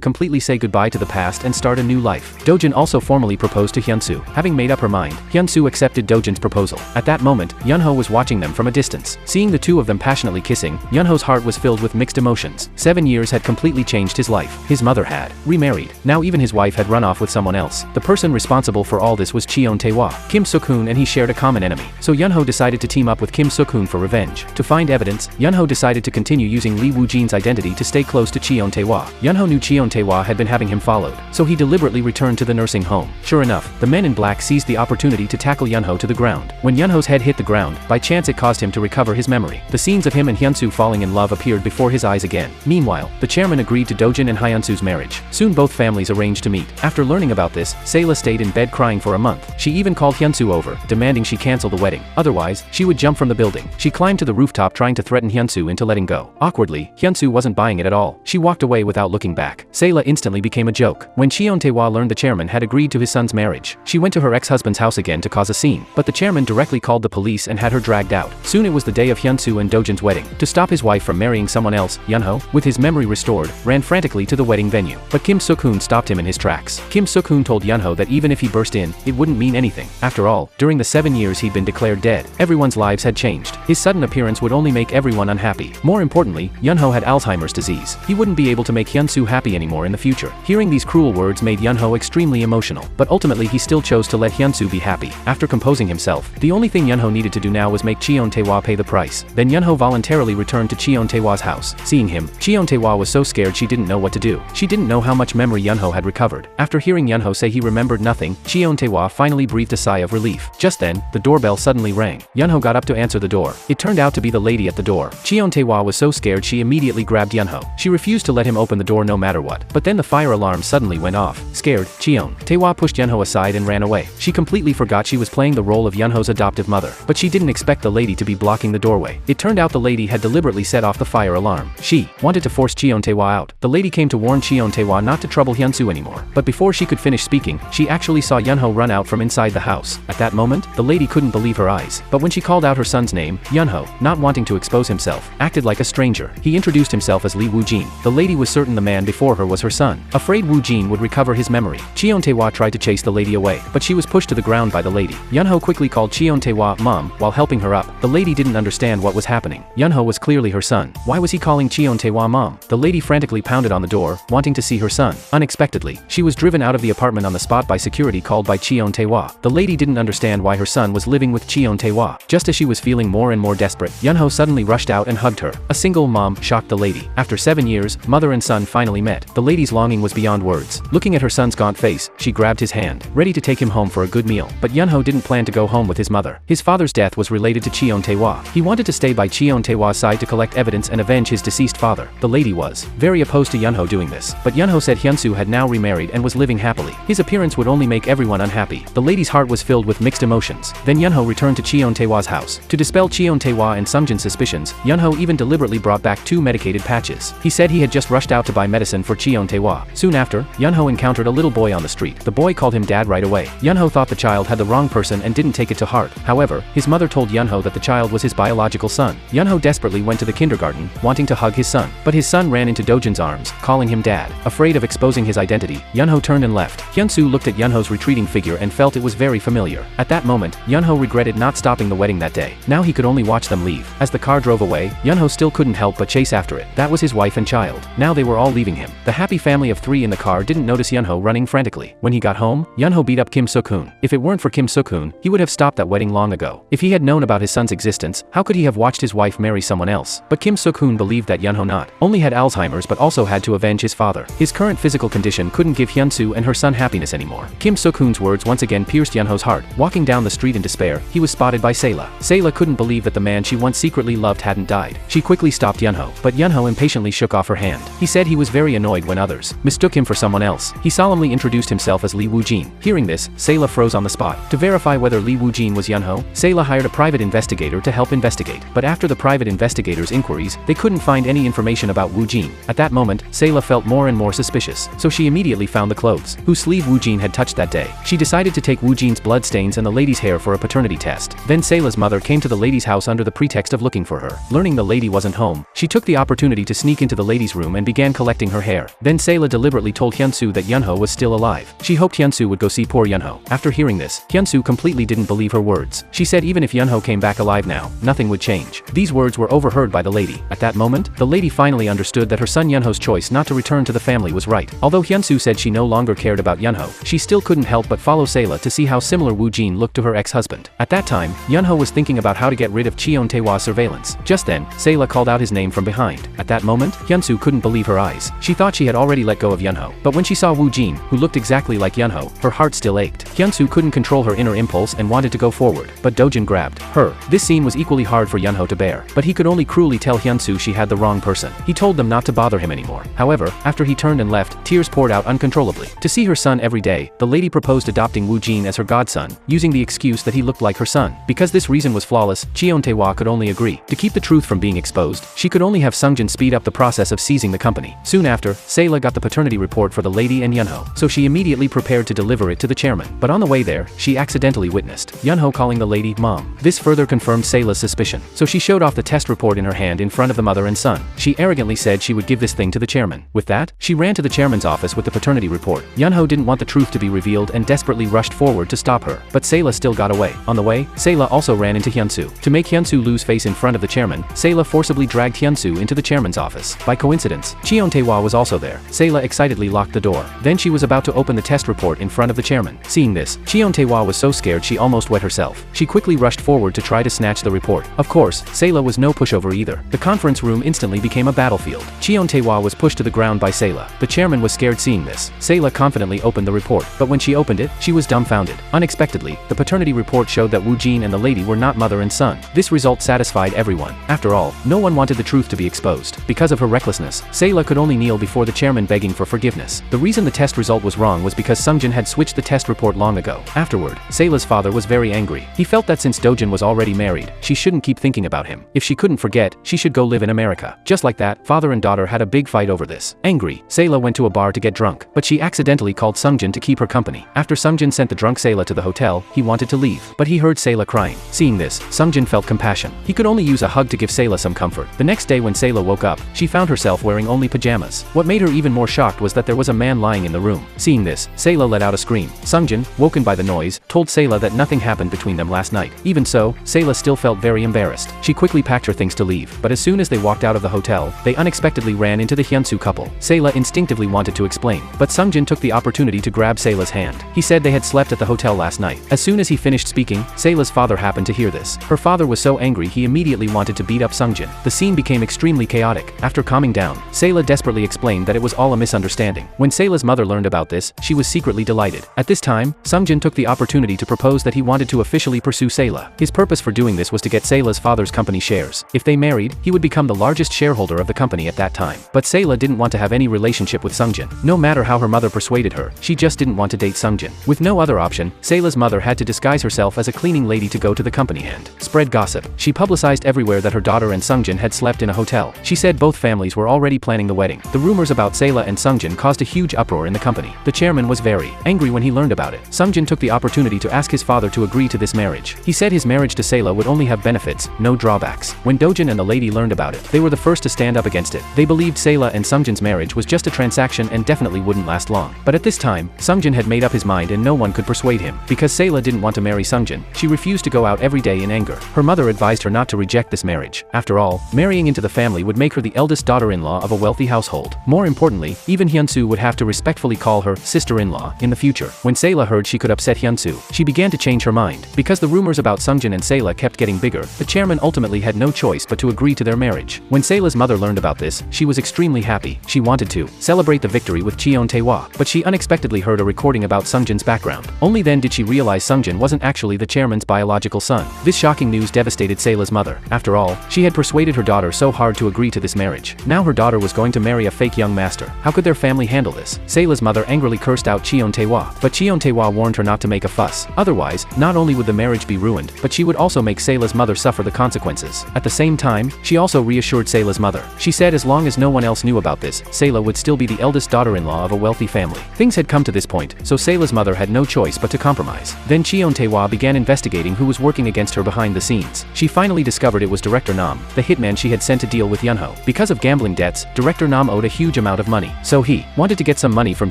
Speaker 1: completely say goodbye to the past and start a new life. Dojin also formally proposed to Hyunsoo. Having made up her mind, Hyunsoo accepted Dojin's proposal. At that moment, Yunho was watching them from a distance. Seeing the two of them passionately kissing, Yunho's heart was filled with mixed emotions. 7 years had completely changed his life. His mother had remarried. Now even his wife had run off with someone else. The person responsible for all this was Cheon Tae-hwa. Kim Suk-hoon and he shared a common enemy. So Yunho decided to team up with Kim Suk-hoon for revenge. To find evidence, Yunho decided to continue using Lee Woo-jin's identity to stay close to Cheon Tae-hwa. Yunho knew Cheon Tae-hwa had been having him followed, so he deliberately returned to the nursing home. Sure enough, the men in black seized the opportunity to tackle Yunho to the ground. When Yunho's head hit the ground, by chance it caused him to recover his memory. The scenes of him and Hyunsoo falling in love appeared before his eyes again. Meanwhile, the chairman agreed to Dojin and Hyunsoo's marriage. Soon both families arranged to meet. After learning about this, Sayla stayed in bed crying for a month. She even called Hyunsoo over, demanding she cancel the wedding. Otherwise, she would jump from the building. She climbed to the rooftop trying to threaten Hyunsoo into letting go. Awkwardly, Hyunsoo wasn't buying it at all. She walked away without looking back. Sayla instantly became a joke. When Cheon Tae-hwa learned the chairman had agreed to his son's marriage, she went to her ex-husband's house again to cause a scene. But the chairman directly called the police and had her dragged out. Soon it was the day of Hyunsoo and Dojin's wedding. To stop his wife from marrying someone else, Yunho, with his memory restored, ran frantically to the wedding venue. But Kim Suk-hoon stopped him in his tracks. Kim Suk-hoon told Yunho that even if he burst in, it wouldn't mean anything. After all, during the 7 years he'd been declared dead, everyone's lives had changed. His sudden appearance would only make everyone unhappy. More importantly, Yunho had Alzheimer's disease. He wouldn't be able to make Hyunsoo happy anymore in the future. Hearing these cruel words made Yunho extremely emotional, but ultimately he still chose to let Hyunsoo be happy. After composing himself, the only thing Yunho needed to do now was make Cheon Tae-hwa pay the price. Then Yunho voluntarily returned to Cheon Tae-hwa's house. Seeing him, Cheon Tae-hwa was so scared she didn't know what to do. She didn't know how much memory Yunho had recovered. After hearing Yunho say he remembered nothing, Cheon Tae-hwa finally breathed a sigh of relief. Just then, the doorbell suddenly rang. Yunho got up to answer the door. It turned out to be the lady at the door. Cheon Tae-hwa was so scared she immediately grabbed Yunho. She refused to let him open the door no matter what. But then the fire alarm suddenly went off. Scared, Cheon Tae-hwa pushed Yunho aside and ran away. She completely forgot she was playing the role of Yunho's adoptive mother. But she didn't expect the lady to be blocking the doorway. It turned out the lady had deliberately set off the fire alarm. She wanted to force Cheon Tae-hwa out. The lady came to warn Cheon Tae-hwa not to trouble Hyunsoo anymore. But before she could finish speaking, she actually saw Yunho run out from inside the house. At that moment, the lady couldn't believe her eyes. But when she called out her son's name, Yunho, not wanting to expose himself, acted like a stranger. He introduced himself as Lee Woo-jin. The lady was certain the man before her was her son. Afraid Woo-jin would recover his memory, Cheon Tae-hwa tried to chase the lady away, but she was pushed to the ground by the lady. Yunho quickly called Cheon Tae-hwa mom while helping her up. The lady didn't understand what was happening. Yunho was clearly her son. Why was he calling Cheon Tae-hwa mom? The lady frantically pounded on the door, wanting to see her son. Unexpectedly, she was driven out of the apartment on the spot by security called by Cheon Tae-hwa. The lady didn't understand why her son was living with Cheon Tae-hwa. Just as she was feeling more and more desperate, Yunho suddenly rushed out and hugged her. A single mom shocked the lady. After 7 years, mother and son finally met. The lady's longing was beyond words. Looking at her son's gaunt face, she grabbed his hand, ready to take him home for a good meal. But Yunho didn't plan to go home with his mother. His father's death was related to Cheon Tae-hwa. He wanted to stay by Cheon Tae-hwa's side to collect evidence and avenge his deceased father. The lady was very opposed to Yunho doing this, but Yunho said Hyunsoo had now remarried and was living happily. His appearance would only make everyone unhappy. The lady's heart was filled with mixed emotions. Then Yunho returned to Cheon Tae-hwa's house. To dispel Cheon Tae-hwa and Sungjin's suspicions, Yunho even deliberately brought back 2 medicated patches. He said he had just rushed out to buy medicine for Cheon Tae-hwa. Soon after, Yunho encountered a little boy on the street. The boy called him dad right away. Yunho thought the child had the wrong person and didn't take it to heart. However, his mother told Yunho that the child was his biological son. Yunho desperately went to the kindergarten, wanting to hug his son. But his son ran into Dojin's arms, calling him dad. Afraid of exposing his identity, Yunho turned and left. Hyunsoo looked at Yunho's retreating figure and felt it was very familiar. At that moment, Yunho regretted not stopping the wedding that day. Now he could only watch them leave. As the car drove away, Yunho still couldn't help but chase after it. That was his wife and child. Now they were all leaving him. The happy family of 3 in the car didn't notice Yunho running frantically. When he got home, Yunho beat up Kim Suk-hoon. If it weren't for Kim Suk-hoon, he would have stopped that wedding long ago. If he had known about his son's existence, how could he have watched his wife marry someone else? But Kim Suk-hoon believed that Yunho not only had Alzheimer's but also had to avenge his father. His current physical condition couldn't give Hyunsoo and her son happiness anymore. Kim Suk-hoon's words once again pierced Yunho's heart. Walking down the street in despair, he was spotted by Sayla. Sayla couldn't believe that the man she once secretly loved hadn't died. She quickly stopped Yunho, but Yunho impatiently shook off her hand. He said he was very annoyed when others mistook him for someone else. He solemnly introduced himself as Lee Woo-jin. Hearing this, Sayla froze on the spot. To verify whether Lee Woo-jin was Yunho, Sayla hired a private investigator to help investigate. But after the private investigator's inquiries, they couldn't find any information about Woo-jin. At that moment, Sayla felt more and more suspicious, so she immediately found the clothes whose sleeve Woo-jin had touched that day. She decided to take Woo-jin's blood stains and the lady's hair for a paternity test. Then Sayla's mother came came to the lady's house under the pretext of looking for her. Learning the lady wasn't home, she took the opportunity to sneak into the lady's room and began collecting her hair. Then Sayla deliberately told Hyunsoo that Yunho was still alive. She hoped Hyunsoo would go see poor Yunho. After hearing this, Hyunsoo completely didn't believe her words. She said even if Yunho came back alive now, nothing would change. These words were overheard by the lady. At that moment, the lady finally understood that her son Yunho's choice not to return to the family was right. Although Hyunsoo said she no longer cared about Yunho, she still couldn't help but follow Sayla to see how similar Woo Jin looked to her ex-husband. At that time, Yunho was thinking about how to get rid of Cheon Taewa's surveillance. Just then, Sayla called out his name from behind. At that moment, Hyunsoo couldn't believe her eyes. She thought she had already let go of Yunho, but when she saw Woo Jin, who looked exactly like Yunho, her heart still ached. Hyunsoo couldn't control her inner impulse and wanted to go forward, but Dojin grabbed her. This scene was equally hard for Yunho to bear, but he could only cruelly tell Hyunsoo she had the wrong person. He told them not to bother him anymore. However, after he turned and left, tears poured out uncontrollably. To see her son every day, the lady proposed adopting Woo Jin as her godson, using the excuse that he looked like her son. Because this reason was flawless, Cheon Taewa could only agree. To keep the truth from being exposed, she could only have Sungjin speed up the process of seizing the company. Soon after, Sayla got the paternity report for the lady and Yunho, so she immediately prepared to deliver it to the chairman. But on the way there, she accidentally witnessed Yunho calling the lady mom. This further confirmed Sayla's suspicion, so she showed off the test report in her hand in front of the mother and son. She arrogantly said she would give this thing to the chairman. With that, she ran to the chairman's office with the paternity report. Yunho didn't want the truth to be revealed and desperately rushed forward to stop her, but Sayla still got away. On the way, Sayla also ran into Hyunsoo. To make Hyunsoo lose face in front of the chairman, Sayla forcibly dragged Hyunsoo into the chairman's office. By coincidence, Cheon Taewa was also there. Sayla excitedly locked the door. Then she was about to open the test report in front of the chairman. Seeing this, Cheon Taewa was so scared she almost wet herself. She quickly rushed forward to try to snatch the report. Of course, Sayla was no pushover either. The conference room instantly became a battlefield. Cheon Taewa was pushed to the ground by Sayla. The chairman was scared seeing this. Sayla confidently opened the report, but when she opened it, she was dumbfounded. Unexpectedly, the paternity report showed that Woo Jin and the lady were not mother and son. This result satisfied everyone. After all, no one wanted the truth to be exposed. Because of her recklessness, Sayla could only kneel before the chairman begging for forgiveness. The reason the test result was wrong was because Sungjin had switched the test report long ago. Afterward, Sayla's father was very angry. He felt that since Dojin was already married, she shouldn't keep thinking about him. If she couldn't forget, she should go live in America. Just like that, father and daughter had a big fight over this. Angry, Sayla went to a bar to get drunk, but she accidentally called Sungjin to keep her company. After Sungjin sent the drunk Sayla to the hotel, he wanted to leave, but he heard Sayla crying. Seeing this, Sungjin felt compassion. He could only use a hug to give Sayla some comfort. The next day when Sayla woke up, she found herself wearing only pajamas. What made her even more shocked was that there was a man lying in the room. Seeing this, Sayla let out a scream. Sungjin, woken by the noise, told Sayla that nothing happened between them last night. Even so, Sayla still felt very embarrassed. She quickly packed her things to leave, but as soon as they walked out of the hotel, they unexpectedly ran into the Hyunsoo couple. Sayla instinctively wanted to explain, but Sungjin took the opportunity to grab Sayla's hand. He said they had slept at the hotel last night. As soon as he finished speaking, Sayla's father happened to hear this. Her father was so angry he immediately wanted to beat up Sungjin. The scene became extremely chaotic. After calming down, Sayla desperately explained that it was all a misunderstanding. When Sayla's mother learned about this, she was secretly delighted. At this time, Sungjin took the opportunity to propose that he wanted to officially pursue Sayla. His purpose for doing this was to get Sayla's father's company shares. If they married, he would become the largest shareholder of the company at that time. But Sayla didn't want to have any relationship with Sungjin. No matter how her mother persuaded her, she just didn't want to date Sungjin. With no other option, Sayla's mother had to disguise herself as a cleaning lady to go to the company and spread gossip. She publicized everywhere that her daughter and Sungjin had slept in a hotel. She said both families were already planning the wedding. The rumors about Sayla and Sungjin caused a huge uproar in the company. The chairman was very angry when he learned about it. Sungjin took the opportunity to ask his father to agree to this marriage. He said his marriage to Sayla would only have benefits, no drawbacks. When Dojin and the lady learned about it, they were the first to stand up against it. They believed Sayla and Sungjin's marriage was just a transaction and definitely wouldn't last long. But at this time, Sungjin had made up his mind and no one could persuade him. Because Sayla didn't want to marry Sungjin, she refused to go out every day in anger. Her mother advised her not to reject this marriage. After all, marrying into the family would make her the eldest daughter-in-law of a wealthy household. More importantly, even Hyunsoo would have to respectfully call her sister-in-law in the future. When Sayla heard she could upset Hyunsoo, she began to change her mind. Because the rumors about Sungjin and Sayla kept getting bigger, the chairman ultimately had no choice but to agree to their marriage. When Sayla's mother learned about this, she was extremely happy. She wanted to celebrate the victory with Cheon Taewa, but she unexpectedly heard a recording about Sungjin's background. Only then did she realize Sungjin wasn't actually the chairman's biological son. This shocking news devastated Sayla's mother. After all, she had persuaded her daughter so hard to agree to this marriage. Now her daughter was going to marry a fake young master. How could their family handle this? Sayla's mother angrily cursed out Cheon Taewa, but Cheon Taewa warned her not to make a fuss. Otherwise, not only would the marriage be ruined, but she would also make Sayla's mother suffer the consequences. At the same time, she also reassured Sayla's mother. She said as long as no one else knew about this, Sayla would still be the eldest daughter-in-law of a wealthy family. Things had come to this point, so Sayla's mother had no choice but to compromise. Then Cheon Taewa began investigating who was working against her worker behind the scenes. She finally discovered it was Director Nam, the hitman she had sent to deal with Yunho. Because of gambling debts, Director Nam owed a huge amount of money. So he wanted to get some money from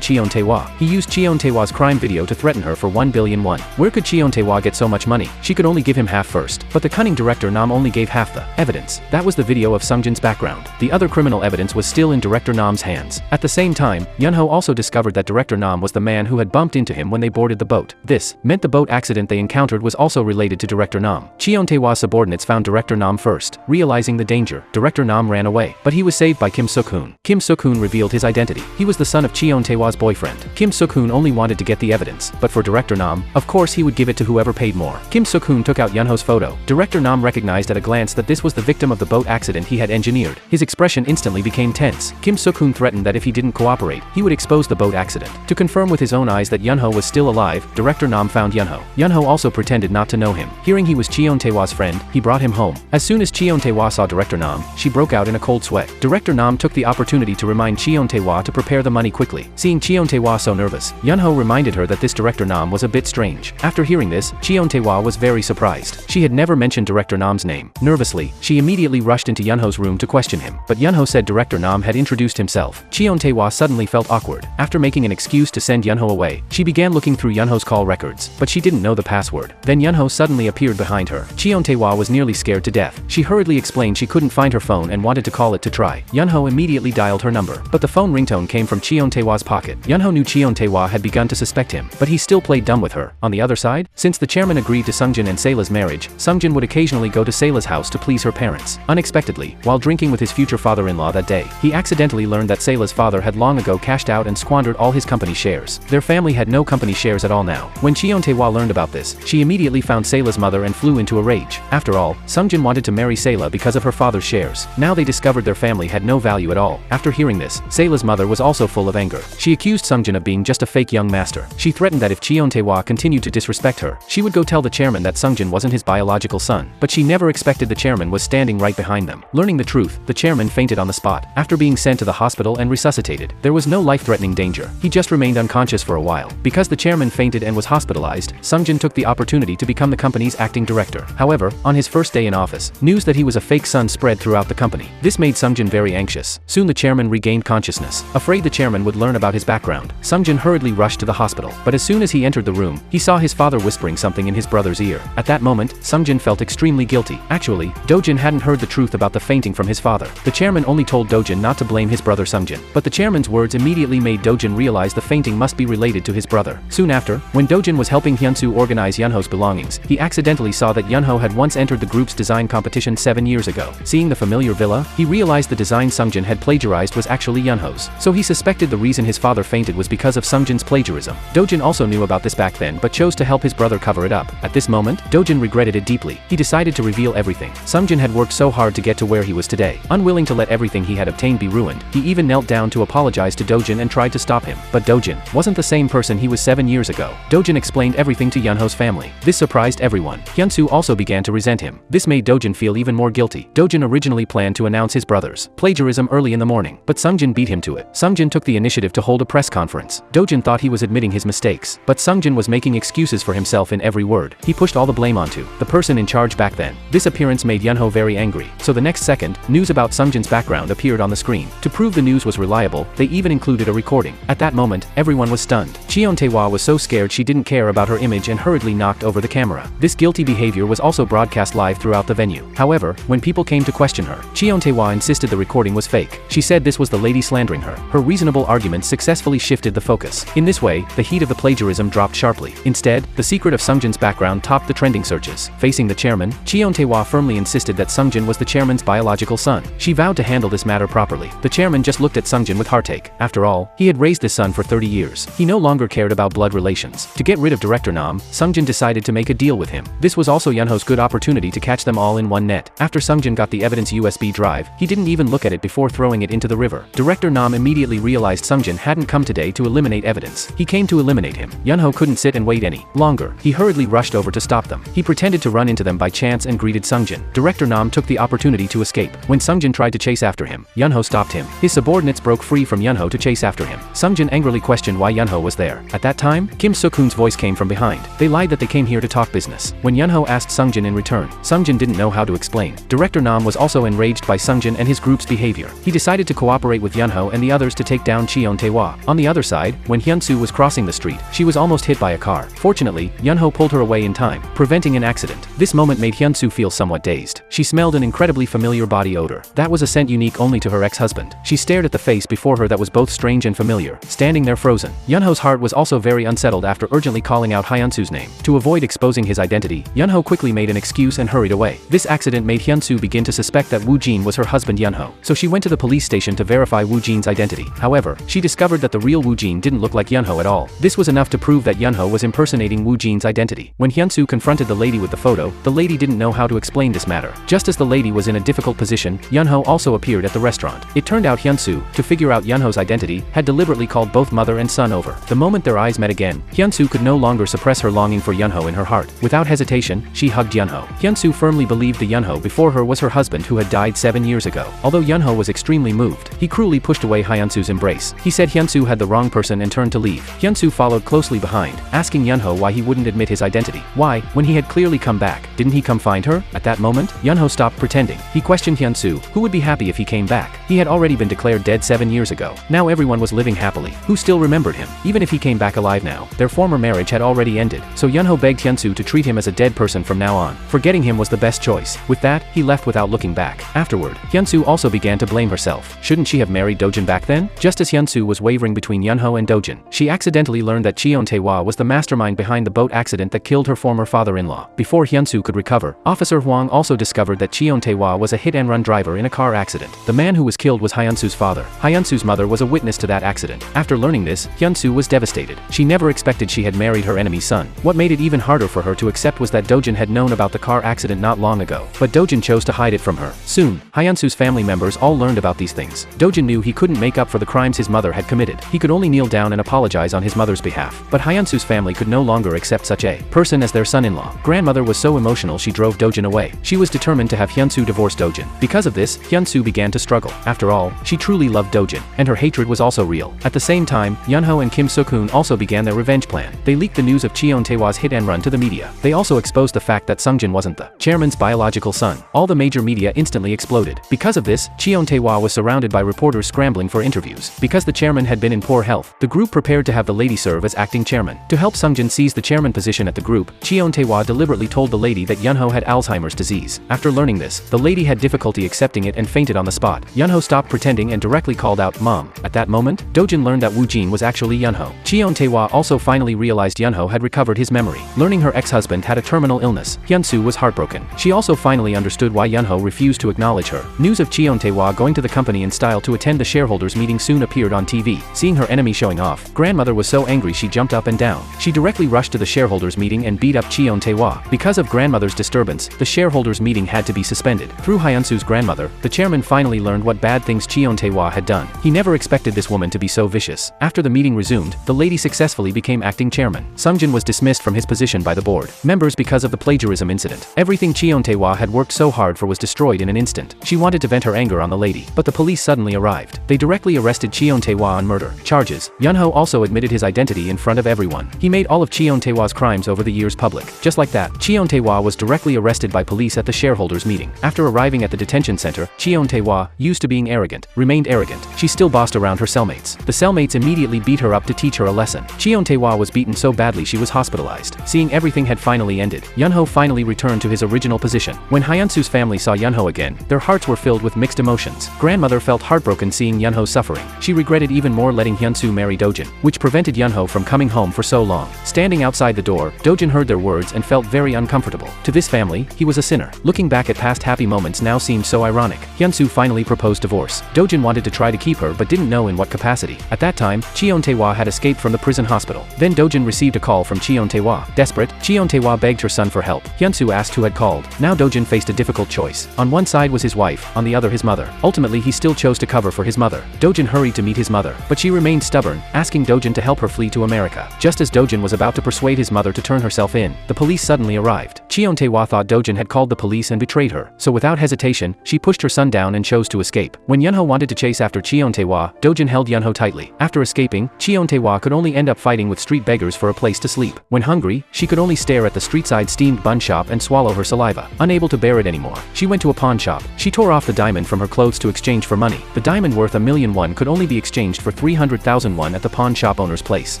Speaker 1: Cheon Tae-hwa. He used Cheon Tae-hwa's crime video to threaten her for 1 billion won. Where could Cheon Tae-hwa get so much money? She could only give him half first. But the cunning Director Nam only gave half the evidence. That was the video of Sungjin's background. The other criminal evidence was still in Director Nam's hands. At the same time, Yunho also discovered that Director Nam was the man who had bumped into him when they boarded the boat. This meant the boat accident they encountered was also related to Director Nam. Cheon Tae-hwa's subordinates found Director Nam first. Realizing the danger, Director Nam ran away, but he was saved by Kim Suk-hoon. Kim Suk-hoon revealed his identity. He was the son of Cheon Tae-hwa's boyfriend. Kim Suk-hoon only wanted to get the evidence, but for Director Nam, of course he would give it to whoever paid more. Kim Suk-hoon took out Yunho's photo. Director Nam recognized at a glance that this was the victim of the boat accident he had engineered. His expression instantly became tense. Kim Suk-hoon threatened that if he didn't cooperate, he would expose the boat accident. To confirm with his own eyes that Yunho was still alive, Director Nam found Yunho. Yunho also pretended not to know him. Hearing he was Cheon Tae-hwa's friend, he brought him home. As soon as Cheon Tae-hwa saw Director Nam, she broke out in a cold sweat. Director Nam took the opportunity to remind Cheon Tae-hwa to prepare the money quickly. Seeing Cheon Tae-hwa so nervous, Yunho reminded her that this Director Nam was a bit strange. After hearing this, Cheon Tae-hwa was very surprised. She had never mentioned Director Nam's name. Nervously, she immediately rushed into Yunho's room to question him. But Yunho said Director Nam had introduced himself. Cheon Tae-hwa suddenly felt awkward. After making an excuse to send Yunho away, she began looking through Yunho's call records, but she didn't know the password. Then Yunho suddenly appeared behind her. Cheon Tae-hwa was nearly scared to death. She hurriedly explained she couldn't find her phone and wanted to call it to try. Yunho immediately dialed her number, but the phone ringtone came from Cheon Tae-hwa's pocket. Yunho knew Cheon Tae-hwa had begun to suspect him, but he still played dumb with her. On the other side, since the chairman agreed to Sungjin and Sayla's marriage, Sungjin would occasionally go to Sayla's house to please her parents. Unexpectedly, while drinking with his future father-in-law that day, he accidentally learned that Sayla's father had long ago cashed out and squandered all his company shares. Their family had no company shares at all now. When Cheon Tae-hwa learned about this, she immediately found Sayla's mother and flew into a rage. After all, Sungjin wanted to marry Sayla because of her father's shares. Now they discovered their family had no value at all. After hearing this, Sayla's mother was also full of anger. She accused Sungjin of being just a fake young master. She threatened that if Cheon Tae-hwa continued to disrespect her, she would go tell the chairman that Sungjin wasn't his biological son. But she never expected the chairman was standing right behind them. Learning the truth, the chairman fainted on the spot. After being sent to the hospital and resuscitated, there was no life-threatening danger. He just remained unconscious for a while. Because the chairman fainted and was hospitalized, Sungjin took the opportunity to become the company's acting director. However, on his first day in office, news that he was a fake son spread throughout the company. This made Sungjin very anxious. Soon the chairman regained consciousness. Afraid the chairman would learn about his background, Sungjin hurriedly rushed to the hospital. But as soon as he entered the room, he saw his father whispering something in his brother's ear. At that moment, Sungjin felt extremely guilty. Actually, Dojin hadn't heard the truth about the fainting from his father. The chairman only told Dojin not to blame his brother Sungjin. But the chairman's words immediately made Dojin realize the fainting must be related to his brother. Soon after, when Dojin was helping Hyunsoo organize Yunho's belongings, he accidentally saw that Yunho had once entered the group's design competition 7 years ago. Seeing the familiar villa, he realized the design Sungjin had plagiarized was actually Yunho's. So he suspected the reason his father fainted was because of Sungjin's plagiarism. Dojin also knew about this back then but chose to help his brother cover it up. At this moment, Dojin regretted it deeply. He decided to reveal everything. Sungjin had worked so hard to get to where he was today. Unwilling to let everything he had obtained be ruined, he even knelt down to apologize to Dojin and tried to stop him. But Dojin wasn't the same person he was 7 years ago. Dojin explained everything to Yunho's family. This surprised everyone. Hyunsoo also began to resent him. This made Dojin feel even more guilty. Dojin originally planned to announce his brother's plagiarism early in the morning, but Sungjin beat him to it. Sungjin took the initiative to hold a press conference. Dojin thought he was admitting his mistakes, but Sungjin was making excuses for himself in every word. He pushed all the blame onto the person in charge back then. This appearance made Yunho very angry. So the next second, news about Sungjin's background appeared on the screen. To prove the news was reliable, they even included a recording. At that moment, everyone was stunned. Cheon Tae-hwa was so scared she didn't care about her image and hurriedly knocked over the camera. This guilty behavior was also broadcast live throughout the venue. However, when people came to question her, Cheon Tae-hwa insisted the recording was fake. She said this was the lady slandering her. Her reasonable arguments successfully shifted the focus. In this way, the heat of the plagiarism dropped sharply. Instead, the secret of Sungjin's background topped the trending searches. Facing the chairman, Cheon Tae-hwa firmly insisted that Sungjin was the chairman's biological son. She vowed to handle this matter properly. The chairman just looked at Sungjin with heartache. After all, he had raised this son for 30 years. He no longer cared about blood relations. To get rid of Director Nam, Sungjin decided to make a deal with him. This was also Yunho's good opportunity to catch them all in one net. After Sungjin got the evidence USB drive, he didn't even look at it before throwing it into the river. Director Nam immediately realized Sungjin hadn't come today to eliminate evidence. He came to eliminate him. Yunho couldn't sit and wait any longer. He hurriedly rushed over to stop them. He pretended to run into them by chance and greeted Sungjin. Director Nam took the opportunity to escape. When Sungjin tried to chase after him, Yunho stopped him. His subordinates broke free from Yunho to chase after him. Sungjin angrily questioned why Yunho was there. At that time, Kim Suk-hoon's voice came from behind. They lied that they came here to talk business. When Yunho Yunho asked Sungjin in return. Sungjin didn't know how to explain. Director Nam was also enraged by Sungjin and his group's behavior. He decided to cooperate with Yunho and the others to take down Cheon Tae-hwa. On the other side, when Hyunsoo was crossing the street, she was almost hit by a car. Fortunately, Yunho pulled her away in time, preventing an accident. This moment made Hyunsoo feel somewhat dazed. She smelled an incredibly familiar body odor. That was a scent unique only to her ex-husband. She stared at the face before her that was both strange and familiar, standing there frozen. Yunho's heart was also very unsettled after urgently calling out Hyunsoo's name. To avoid exposing his identity, Yunho quickly made an excuse and hurried away. This accident made Hyunsoo begin to suspect that Woo Jin was her husband Yunho, so she went to the police station to verify Woo Jin's identity. However, she discovered that the real Woo Jin didn't look like Yunho at all. This was enough to prove that Yunho was impersonating Woo Jin's identity. When Hyunsoo confronted the lady with the photo, the lady didn't know how to explain this matter. Just as the lady was in a difficult position, Yunho also appeared at the restaurant. It turned out Hyunsoo, to figure out Yunho's identity, had deliberately called both mother and son over. The moment their eyes met again, Hyunsoo could no longer suppress her longing for Yunho in her heart. Without hesitation, she hugged Yunho. Hyunsoo firmly believed the Yunho before her was her husband who had died 7 years ago. Although Yunho was extremely moved, he cruelly pushed away Hyunsoo's embrace. He said Hyunsoo had the wrong person and turned to leave. Hyunsoo followed closely behind, asking Yunho why he wouldn't admit his identity. Why, when he had clearly come back, didn't he come find her? At that moment, Yunho stopped pretending. He questioned Hyunsoo, who would be happy if he came back. He had already been declared dead 7 years ago. Now everyone was living happily. Who still remembered him? Even if he came back alive now, their former marriage had already ended. So Yunho begged Hyunsoo to treat him as a dead person from now on. Forgetting him was the best choice. With that, he left without looking back. Afterward, Hyunsoo also began to blame herself. Shouldn't she have married Dojin back then? Just as Hyunsoo was wavering between Yunho and Dojin, she accidentally learned that Cheon Tae-hwa was the mastermind behind the boat accident that killed her former father-in-law. Before Hyunsoo could recover, Officer Hwang also discovered that Cheon Tae-hwa was a hit-and-run driver in a car accident. The man who was killed was Hyunsoo's father. Hyunsoo's mother was a witness to that accident. After learning this, Hyunsoo was devastated. She never expected she had married her enemy's son. What made it even harder for her to accept was that Dojin had known about the car accident not long ago. But Dojin chose to hide it from her. Soon, Hyunsoo's family members all learned about these things. Dojin knew he couldn't make up for the crimes his mother had committed. He could only kneel down and apologize on his mother's behalf. But Hyunsoo's family could no longer accept such a person as their son-in-law. Grandmother was so emotional she drove Dojin away. She was determined to have Hyunsoo divorce Dojin. Because of this, Hyunsoo began to struggle. After all, she truly loved Dojin, and her hatred was also real. At the same time, Yunho and Kim Soo-kun also began their revenge plan. They leaked the news of Cheon Tae-hwa's hit and run to the media. They also exposed the fact that Sungjin wasn't the chairman's biological son. All the major media instantly exploded. Because of this, Cheon Tae-hwa was surrounded by reporters scrambling for interviews. Because the chairman had been in poor health, the group prepared to have the lady serve as acting chairman. To help Sungjin seize the chairman position at the group, Cheon Tae-hwa deliberately told the lady that Yunho had Alzheimer's disease. After learning this, the lady had difficulty accepting it and fainted on the spot. Yunho stopped pretending and directly called out, "Mom." At that moment, Dojin learned that Woo Jin was actually Yunho. Cheon Tae-hwa also finally realized Yunho had recovered his memory. Learning her ex-husband had a terminal illness, Hyunsoo was heartbroken. She also finally understood why Yunho refused to acknowledge her. News of Cheon Tae-hwa going to the company in style to attend the shareholders meeting soon appeared on TV. Seeing her enemy showing off, grandmother was so angry she jumped up and down. She directly rushed to the shareholders meeting and beat up Cheon Tae-hwa. Because of grandmother's disturbance, the shareholders meeting had to be suspended. Through Hyunsoo's grandmother, the chairman finally learned what bad things Cheon Tae-hwa had done. He never expected this woman to be so vicious. After the meeting resumed, the lady successfully became acting chairman. Sungjin was dismissed from his position by the board members because of the plagiarism incident. Everything Cheon Tae-hwa had worked so hard for was destroyed in an instant. She wanted to vent her anger on the lady, but the police suddenly arrived. They directly arrested Cheon Tae-hwa on murder charges. Yunho also admitted his identity in front of everyone. He made all of Cheon Tae-hwa's crimes over the years public. Just like that, Cheon Tae-hwa was directly arrested by police at the shareholders meeting. After arriving at the detention center, Cheon Tae-hwa, used to being arrogant, remained arrogant. She still bossed around her cellmates. The cellmates immediately beat her up to teach her a lesson. Cheon Tae-hwa was beaten so badly she was hospitalized. Seeing everything had finally ended, Yunho finally returned to his original position. When Hyunsoo's family saw Yunho again, their hearts were filled with mixed emotions. Grandmother felt heartbroken seeing Yunho suffering. She regretted even more letting Hyunsoo marry Dojin, which prevented Yunho from coming home for so long. Standing outside the door, Dojin heard their words and felt very uncomfortable. To this family, he was a sinner. Looking back at past happy moments now seemed so ironic. Hyunsoo finally proposed divorce. Dojin wanted to try to keep her but didn't know in what capacity. At that time, Cheon Tae-hwa had escaped from the prison hospital. Then Dojin received a call from Cheon Tae-hwa. Desperate, Cheon Tae-hwa begged her son for help. Hyunsoo asked who had called. Now Dojin faced a difficult choice. On one side was his wife, on the other his mother. Ultimately he still chose to cover for his mother. Dojin hurried to meet his mother, but she remained stubborn, asking Dojin to help her flee to America. Just as Dojin was about to persuade his mother to turn herself in, the police suddenly arrived. Cheon Tae-hwa thought Dojin had called the police and betrayed her, so without hesitation, she pushed her son down and chose to escape. When Yunho wanted to chase after Cheon Tae-hwa, Dojin held Yunho tightly. After escaping, Cheon Tae-hwa could only end up fighting with street beggars for a place to sleep. When hungry, she could only stare at the street-side steamed bun shop and swallow her saliva. Unable to bear it anymore, she went to a pawn shop. She tore off the diamond from her clothes to exchange for money. The diamond worth $1,000,000 could only be exchanged for 300,000 won at the pawn shop owner's place.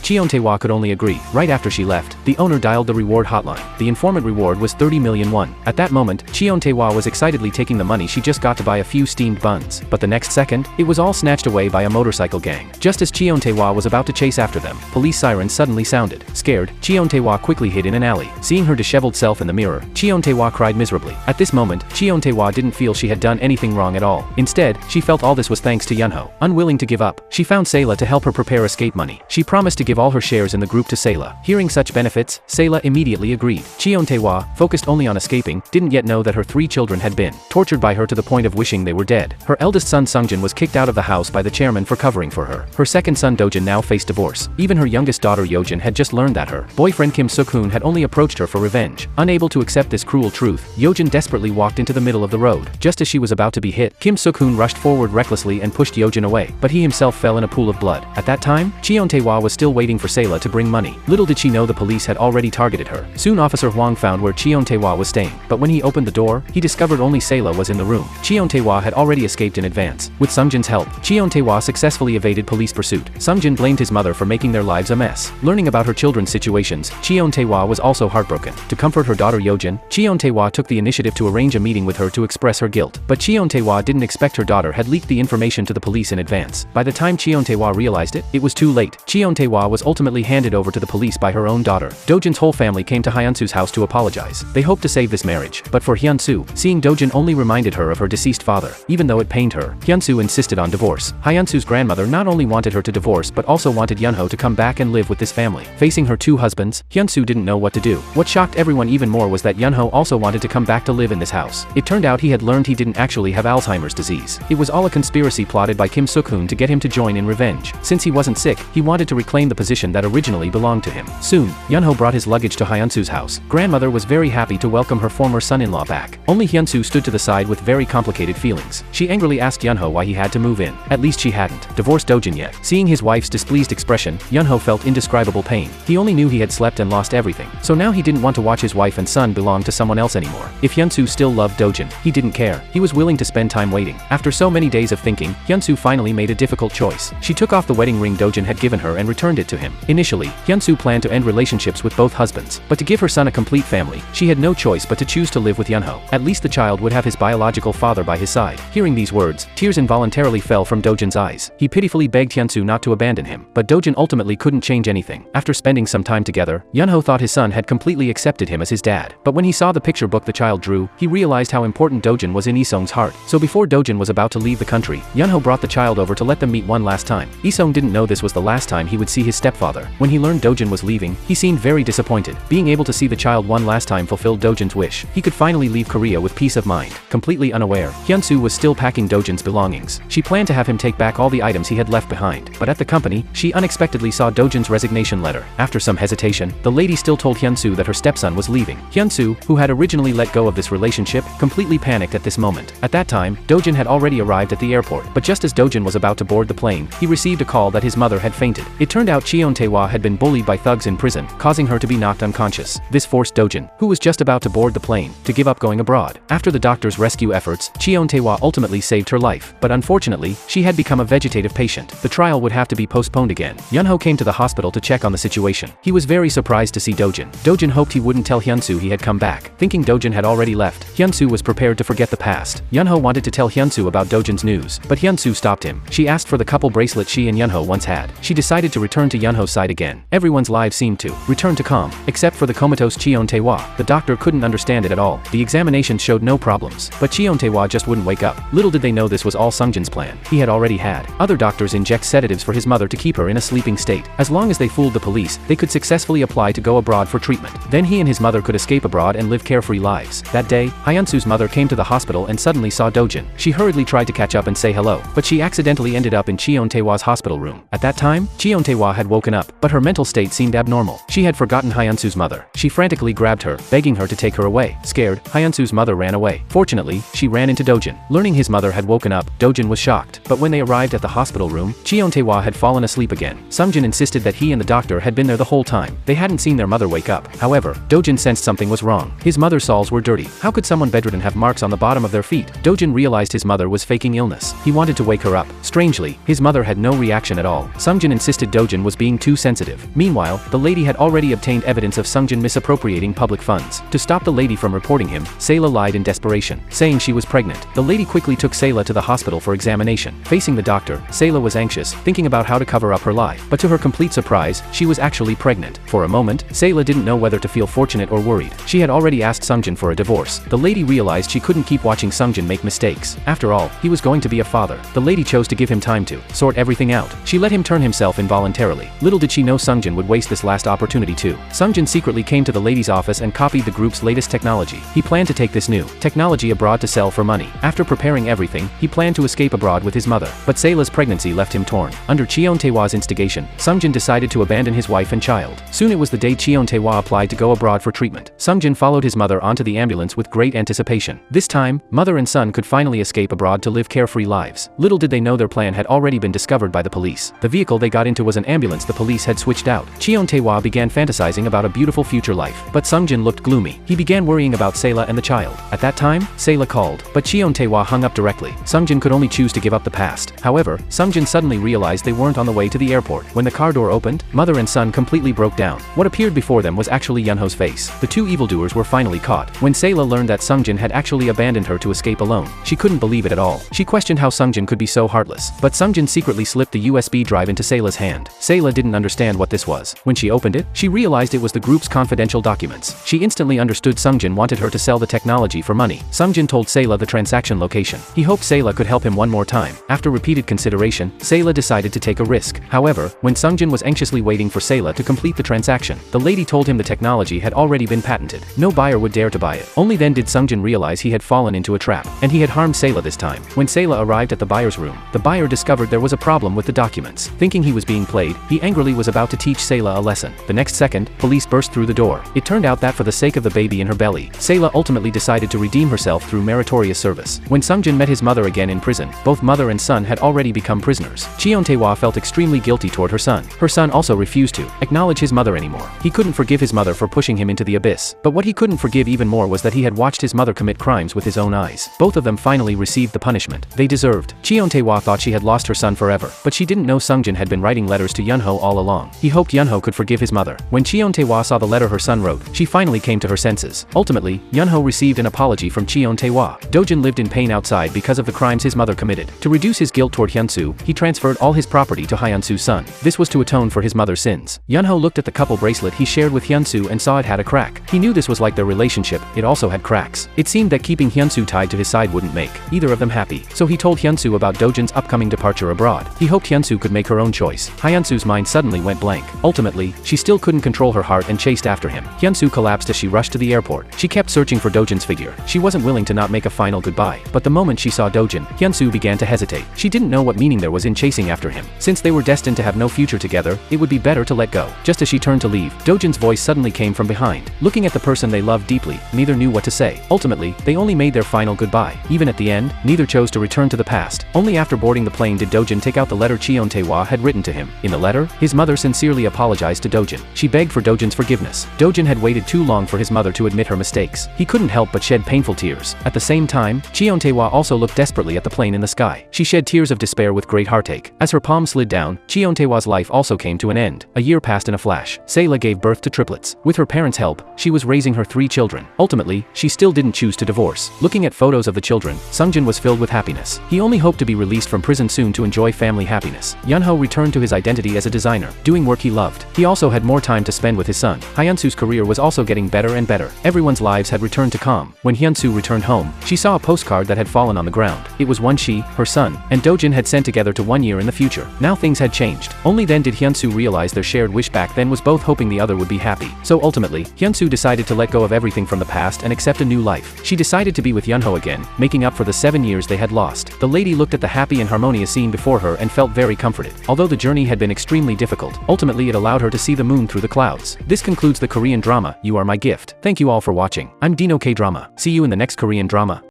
Speaker 1: Cheon Tae-hwa could only agree. Right after she left, the owner dialed the reward hotline. The informant reward was 30 million won. At that moment, Cheon Tae-hwa was excitedly taking the money she just got to buy a few steamed buns. But the next second, it was all snatched away by a motorcycle gang. Just as Cheon Tae-hwa was about to chase after them, police sirens suddenly sounded. Scared, Cheon Tae-hwa quickly hid in an alley. Seeing her disheveled self in the mirror, Cheon Tae-hwa cried miserably. At this moment, Cheon Tae-hwa didn't feel she had done anything wrong at all. Instead, she felt all this was thanks to Yunho. Unwilling to give up, she found Sayla to help her prepare escape money. She promised to give all her shares in the group to Sayla. Hearing such benefits, Sayla immediately agreed. Cheon Tae-hwa, focused only on escaping, didn't yet know that her 3 children had been tortured by her to the point of wishing they were dead. Her eldest son Sungjin was kicked out of the house by the chairman for covering for her. Her second son Dojin now faced divorce. Even her youngest daughter Yojin had just learned that her boyfriend Kim Suk-hoon had only approached her for revenge. Unable to accept this cruel truth, Yojin desperately walked into the middle of the road. Just as she was about to be hit, Kim Suk-hoon rushed forward recklessly and pushed Yojin away, but he himself fell in a pool of blood. At that time, Cheon Tae-hwa was still waiting for Sayla to bring money. Little did she know the police had already targeted her. Soon Officer Huang found where Cheon Tae-hwa was staying, but when he opened the door, he discovered only Sayla was in the room. Cheon Tae-hwa had already escaped in advance. With Sungjin's help, Cheon Tae-hwa successfully evaded police pursuit. Sungjin blamed his mother for making their lives a mess. Learning about her children's situations, Cheon Tae-hwa was also heartbroken. To comfort her daughter Yojin, Cheon Tae-hwa took the initiative to arrange a meeting with her to express her guilt. But Cheon Tae-hwa didn't expect her daughter had leaked the information to the police in advance. By the time Cheon Tae-hwa realized it, it was too late. Cheon Tae-hwa was ultimately handed over to the police by her own daughter. Dojin's whole family came to Hyunsu's house to apologize. They hoped to save this marriage. But for Hyunsu, seeing Dojin only reminded her of her deceased father. Even though it pained her, Hyunsu insisted on divorce. Hyunsu's grandmother not only wanted her to divorce but also wanted Yunho to come back and live with this family. Facing her 2 husbands, Hyunsu didn't know what to do. What shocked everyone even more was that Yunho also wanted to come back to live in this house. It turned out he had learned he didn't actually have Alzheimer's disease. It was all a conspiracy plotted by Kim Suk-hoon to get him to join in revenge. Since he wasn't sick, he wanted to reclaim the position that originally belonged to him. Soon, Yunho brought his luggage to Hyunsu's house. Grandmother was very happy to welcome her former son-in-law back. Only Hyunsu stood to the side with very complicated feelings. She angrily asked Yunho why he had to move in. At least she hadn't divorced Dojin yet. Seeing his wife's displeased expression, Yunho felt indescribable pain. He only knew he had slept and lost everything. So now he didn't want to watch his wife and son belong to someone else anymore. If Hyunsu still loved Dojin, he didn't care. He was willing to spend time waiting. After so many days of thinking, Hyunsu finally made a difficult choice. She took off the wedding ring Dojin had given her and returned it to him. Initially, Hyunsu planned to end relationships with both husbands, but to give her son a complete family, she had no choice but to choose to live with Yunho. At least the child would have his biological father by his side. Hearing these words, tears involuntarily fell from Dojin's eyes. He pitifully begged Hyunsu not to abandon him, but Dojin ultimately couldn't change anything. After spending some time together, Yunho thought his son had completely accepted him as his dad. But when he saw the picture book the child drew, he realized how important Dojin was in Isong's heart. So before Dojin was about to leave the country, Yunho brought the child over to let them meet one last time. Isong didn't know this was the last time he would see his stepfather. When he learned Dojin was leaving, he seemed very disappointed. Being able to see the child one last time fulfilled Dojin's wish. He could finally leave Korea with peace of mind. Completely unaware, Hyunsu was still packing Dojin's belongings. She planned to have him take back all the items he had left behind. But at the company, she unexpectedly saw Dojin's resignation letter. After some hesitation, the lady still told Hyunsu that her stepson was leaving. Hyunsu, who had originally let go of this relationship, completely panicked at this moment. At that time, Dojin had already arrived at the airport. But just as Dojin was about to board the plane, he received a call that his mother had fainted. It turned out Cheon Tae-hwa had been bullied by thugs in prison, causing her to be knocked unconscious. This forced Dojin, who was just about to board the plane, to give up going abroad. After the doctor's rescue efforts, Cheon Tae-hwa ultimately saved her life. But unfortunately, she had become a vegetative patient. The trial would have to be postponed again. Yunho came to the hospital to check on the situation. He was very surprised to see Dojin. Dojin hoped he wouldn't tell Hyunsu he had come back. Thinking Dojin had already left, Hyunsu was prepared to forget the past. Yunho wanted to tell Hyunsu about Dojin's news, but Hyunsu stopped him. She asked for the couple bracelet she and Yunho once had. She decided to return to Yunho's side again. Everyone's lives seemed to return to calm, except for the comatose Cheon Tae-hwa. The doctor couldn't understand it at all. The examination showed no problems, but Cheon Tae-hwa just wouldn't wake up. Little did they know this was all Sungjin's plan. He had already had other doctors inject sedatives for his mother to keep her in a sleeping state. As long as they fooled the police, they could successfully apply to go abroad for treatment. Then he and his mother could escape abroad and live carefree lives. That day, Hyunsu's mother came to the hospital and suddenly saw Dojin. She hurriedly tried to catch up and say hello, but she accidentally ended up in Cheon Tae-hwa's hospital room. At that time, Cheon Tae-hwa had woken up, but her mental state seemed abnormal. She had forgotten Hyunsu's mother. She frantically grabbed her, begging her to take her away. Scared, Hyunsu's mother ran away. Fortunately, she ran into Dojin. Learning his mother had woken up, Dojin was shocked. But when they arrived at the hospital room, Cheon Tae-hwa had fallen asleep again. Sungjin insisted that he and the doctor had been there the whole time. They hadn't seen their mother wake up. However, Dojin sensed something was wrong. His mother's soles were dirty. How could someone bedridden have marks on the bottom of their feet? Dojin realized his mother was faking illness. He wanted to wake her up. Strangely, his mother had no reaction at all. Sungjin insisted Dojin was being too sensitive. Meanwhile, the lady had already obtained evidence of Sungjin misappropriating public funds. To stop the lady from reporting him, Sayla lied in desperation, saying she was pregnant. The lady quickly took Sayla to the hospital for examination. Facing the doctor, Sayla was anxious, thinking about how to cover up her lie. But to her complete surprise, she was actually pregnant. For a moment, Sayla didn't know whether to feel fortunate or worried. She had already asked Sungjin for a divorce. The lady realized she couldn't keep watching Sungjin make mistakes. After all, he was going to be a father. The lady chose to give him time to sort everything out. She let him turn himself involuntarily. Little did she know Sungjin would waste this last opportunity too. Sungjin secretly came to the lady's office and copied the group's latest technology. He planned to take this new technology abroad to sell for money. After preparing everything, he planned to escape abroad with his mother. But Sayla's pregnancy left him torn. Under Cheon Taewa's instigation, Sungjin decided to abandon his wife and child. Soon it was the day Cheon Taewa applied to go abroad for treatment. Sungjin followed his mother onto the ambulance with great anticipation. This time, mother and son could finally escape abroad to live carefree lives. Little did they know their plan had already been discovered by the police. The vehicle they got into was an ambulance the police had switched out. Cheon Taewa began fantasizing about a beautiful future life. But Sungjin looked gloomy. He began worrying about Sayla and the child. At that time, Sayla called, but Cheon Taewa hung up directly. Sungjin could only choose to give up the past. However, Sungjin suddenly realized they weren't on the way to the airport. When the car door opened, mother and son completely broke down. What appeared before them was actually Yunho's face. The two evildoers were finally caught. When Sayla learned that Sungjin had actually abandoned her to escape alone, she couldn't believe it at all. She questioned how Sungjin could be so heartless. But Sungjin secretly slipped the USB drive into Sayla's hand. Sayla didn't understand what this was. When she opened it, she realized it was the group's confidential documents. She instantly understood Sungjin wanted her to sell the technology for money. Sungjin told Sayla the transaction location. He hoped Sayla could help him one more time. After repeated consideration, Sayla decided to take a risk. However, when Sungjin was anxiously waiting for Sayla to complete the transaction, the lady told him the technology had already been patented. No buyer would dare to buy it. Only then did Sungjin realize he had fallen into a trap, and he had harmed Sayla this time. When Sayla arrived at the buyer's room, the buyer discovered there was a problem with the documents. Thinking he was being played, he angrily was about to teach Sayla a lesson. The next second, police burst through the door. It turned out that for the sake of the baby in her belly, Sayla ultimately decided to redeem herself through meritorious service. When Sungjin met his mother again in prison, both mother and son had already become prisoners. Cheon Taewa felt extremely guilty toward her son. Her son also refused to acknowledge his mother anymore. He couldn't forgive his mother for pushing him into the abyss. But what he couldn't forgive even more was that he had watched his mother commit crimes with his own eyes. Both of them finally received the punishment they deserved. Cheon Taewa thought she had lost her son forever, but she didn't know Sungjin had been writing letters to Yunho all along. He hoped Yunho could forgive his mother. When Cheon Taewa saw the letter her son wrote, she finally came to her senses. Ultimately, Yunho received an apology from Cheon Taewa. Dojin lived in pain outside because of the crimes his mother committed. To reduce his guilt toward Hyunsu, he transferred all his property to Hyunsu's son. This was to atone for his mother's sins. Yunho looked at the couple bracelet he shared with Hyunsu and saw it had a crack. He knew this was like their relationship, it also had cracks. It seemed that keeping Hyunsu tied to his side wouldn't make either of them happy. So he told Hyunsu about Dojin's upcoming departure abroad. He hoped Hyunsu could make her own choice. Hyunsu's mind suddenly went blank. Ultimately, she still couldn't control her heart and chased after him. Hyunsu collapsed as she rushed to the airport. She kept searching for Dojin's figure. She wasn't willing to not make a final goodbye. But the moment she saw Dojin, Hyunsu began to hesitate. She didn't know what meaning there was in chasing after him. Since they were destined to have no future together, it would be better to let go. Just as she turned to leave, Dojin's voice suddenly came from behind. Looking at the person they loved deeply, neither knew what to say. Ultimately, they only made their final goodbye. Even at the end, neither chose to return to the past. Only after boarding the plane did Dojin take out the letter Cheon Taewa had written to him. In the letter, his mother sincerely apologized to Dojin. She begged for Dojin's forgiveness. Dojin had waited too long for his mother to admit her mistakes. He couldn't help but shed painful tears. At the same time, Cheon Taewa also looked desperately at the plane in the sky. She shed tears of despair with great heartache. As her palm slid down, Cheon Taewa's life also came to an end. A year passed in a flash. Sayla gave birth to triplets. With her parents' help, she was raising her 3 children. Ultimately, she still didn't choose to divorce. Looking at photos of the children, Sungjin was filled with happiness. He only hoped to be released from prison soon to enjoy family happiness. Yunho returned to his identity as a designer, doing work he loved. He also had more time to spend with his son. Hyunsu's career was also getting better and better. Everyone's lives had returned to calm. When Hyunsu returned home, she saw a postcard that had fallen on the ground. It was one she, her son, and Dojin had sent together to 1 year in the future. Now things had changed. Only then did Hyunsu realize their shared wish back then was both hoping the other would be happy. So ultimately, Hyunsu decided to let go of everything from the past and accept a new life. She decided to be with Yunho again, making up for the 7 years they had lost. The lady looked at the happy and harmonious scene before her and felt very comforted. Although the journey had been extremely difficult, ultimately it allowed her to see the moon through the clouds. This concludes the Korean drama, You Are My Gift. Thank you all for watching. I'm Dino K Drama. See you in the next Korean drama.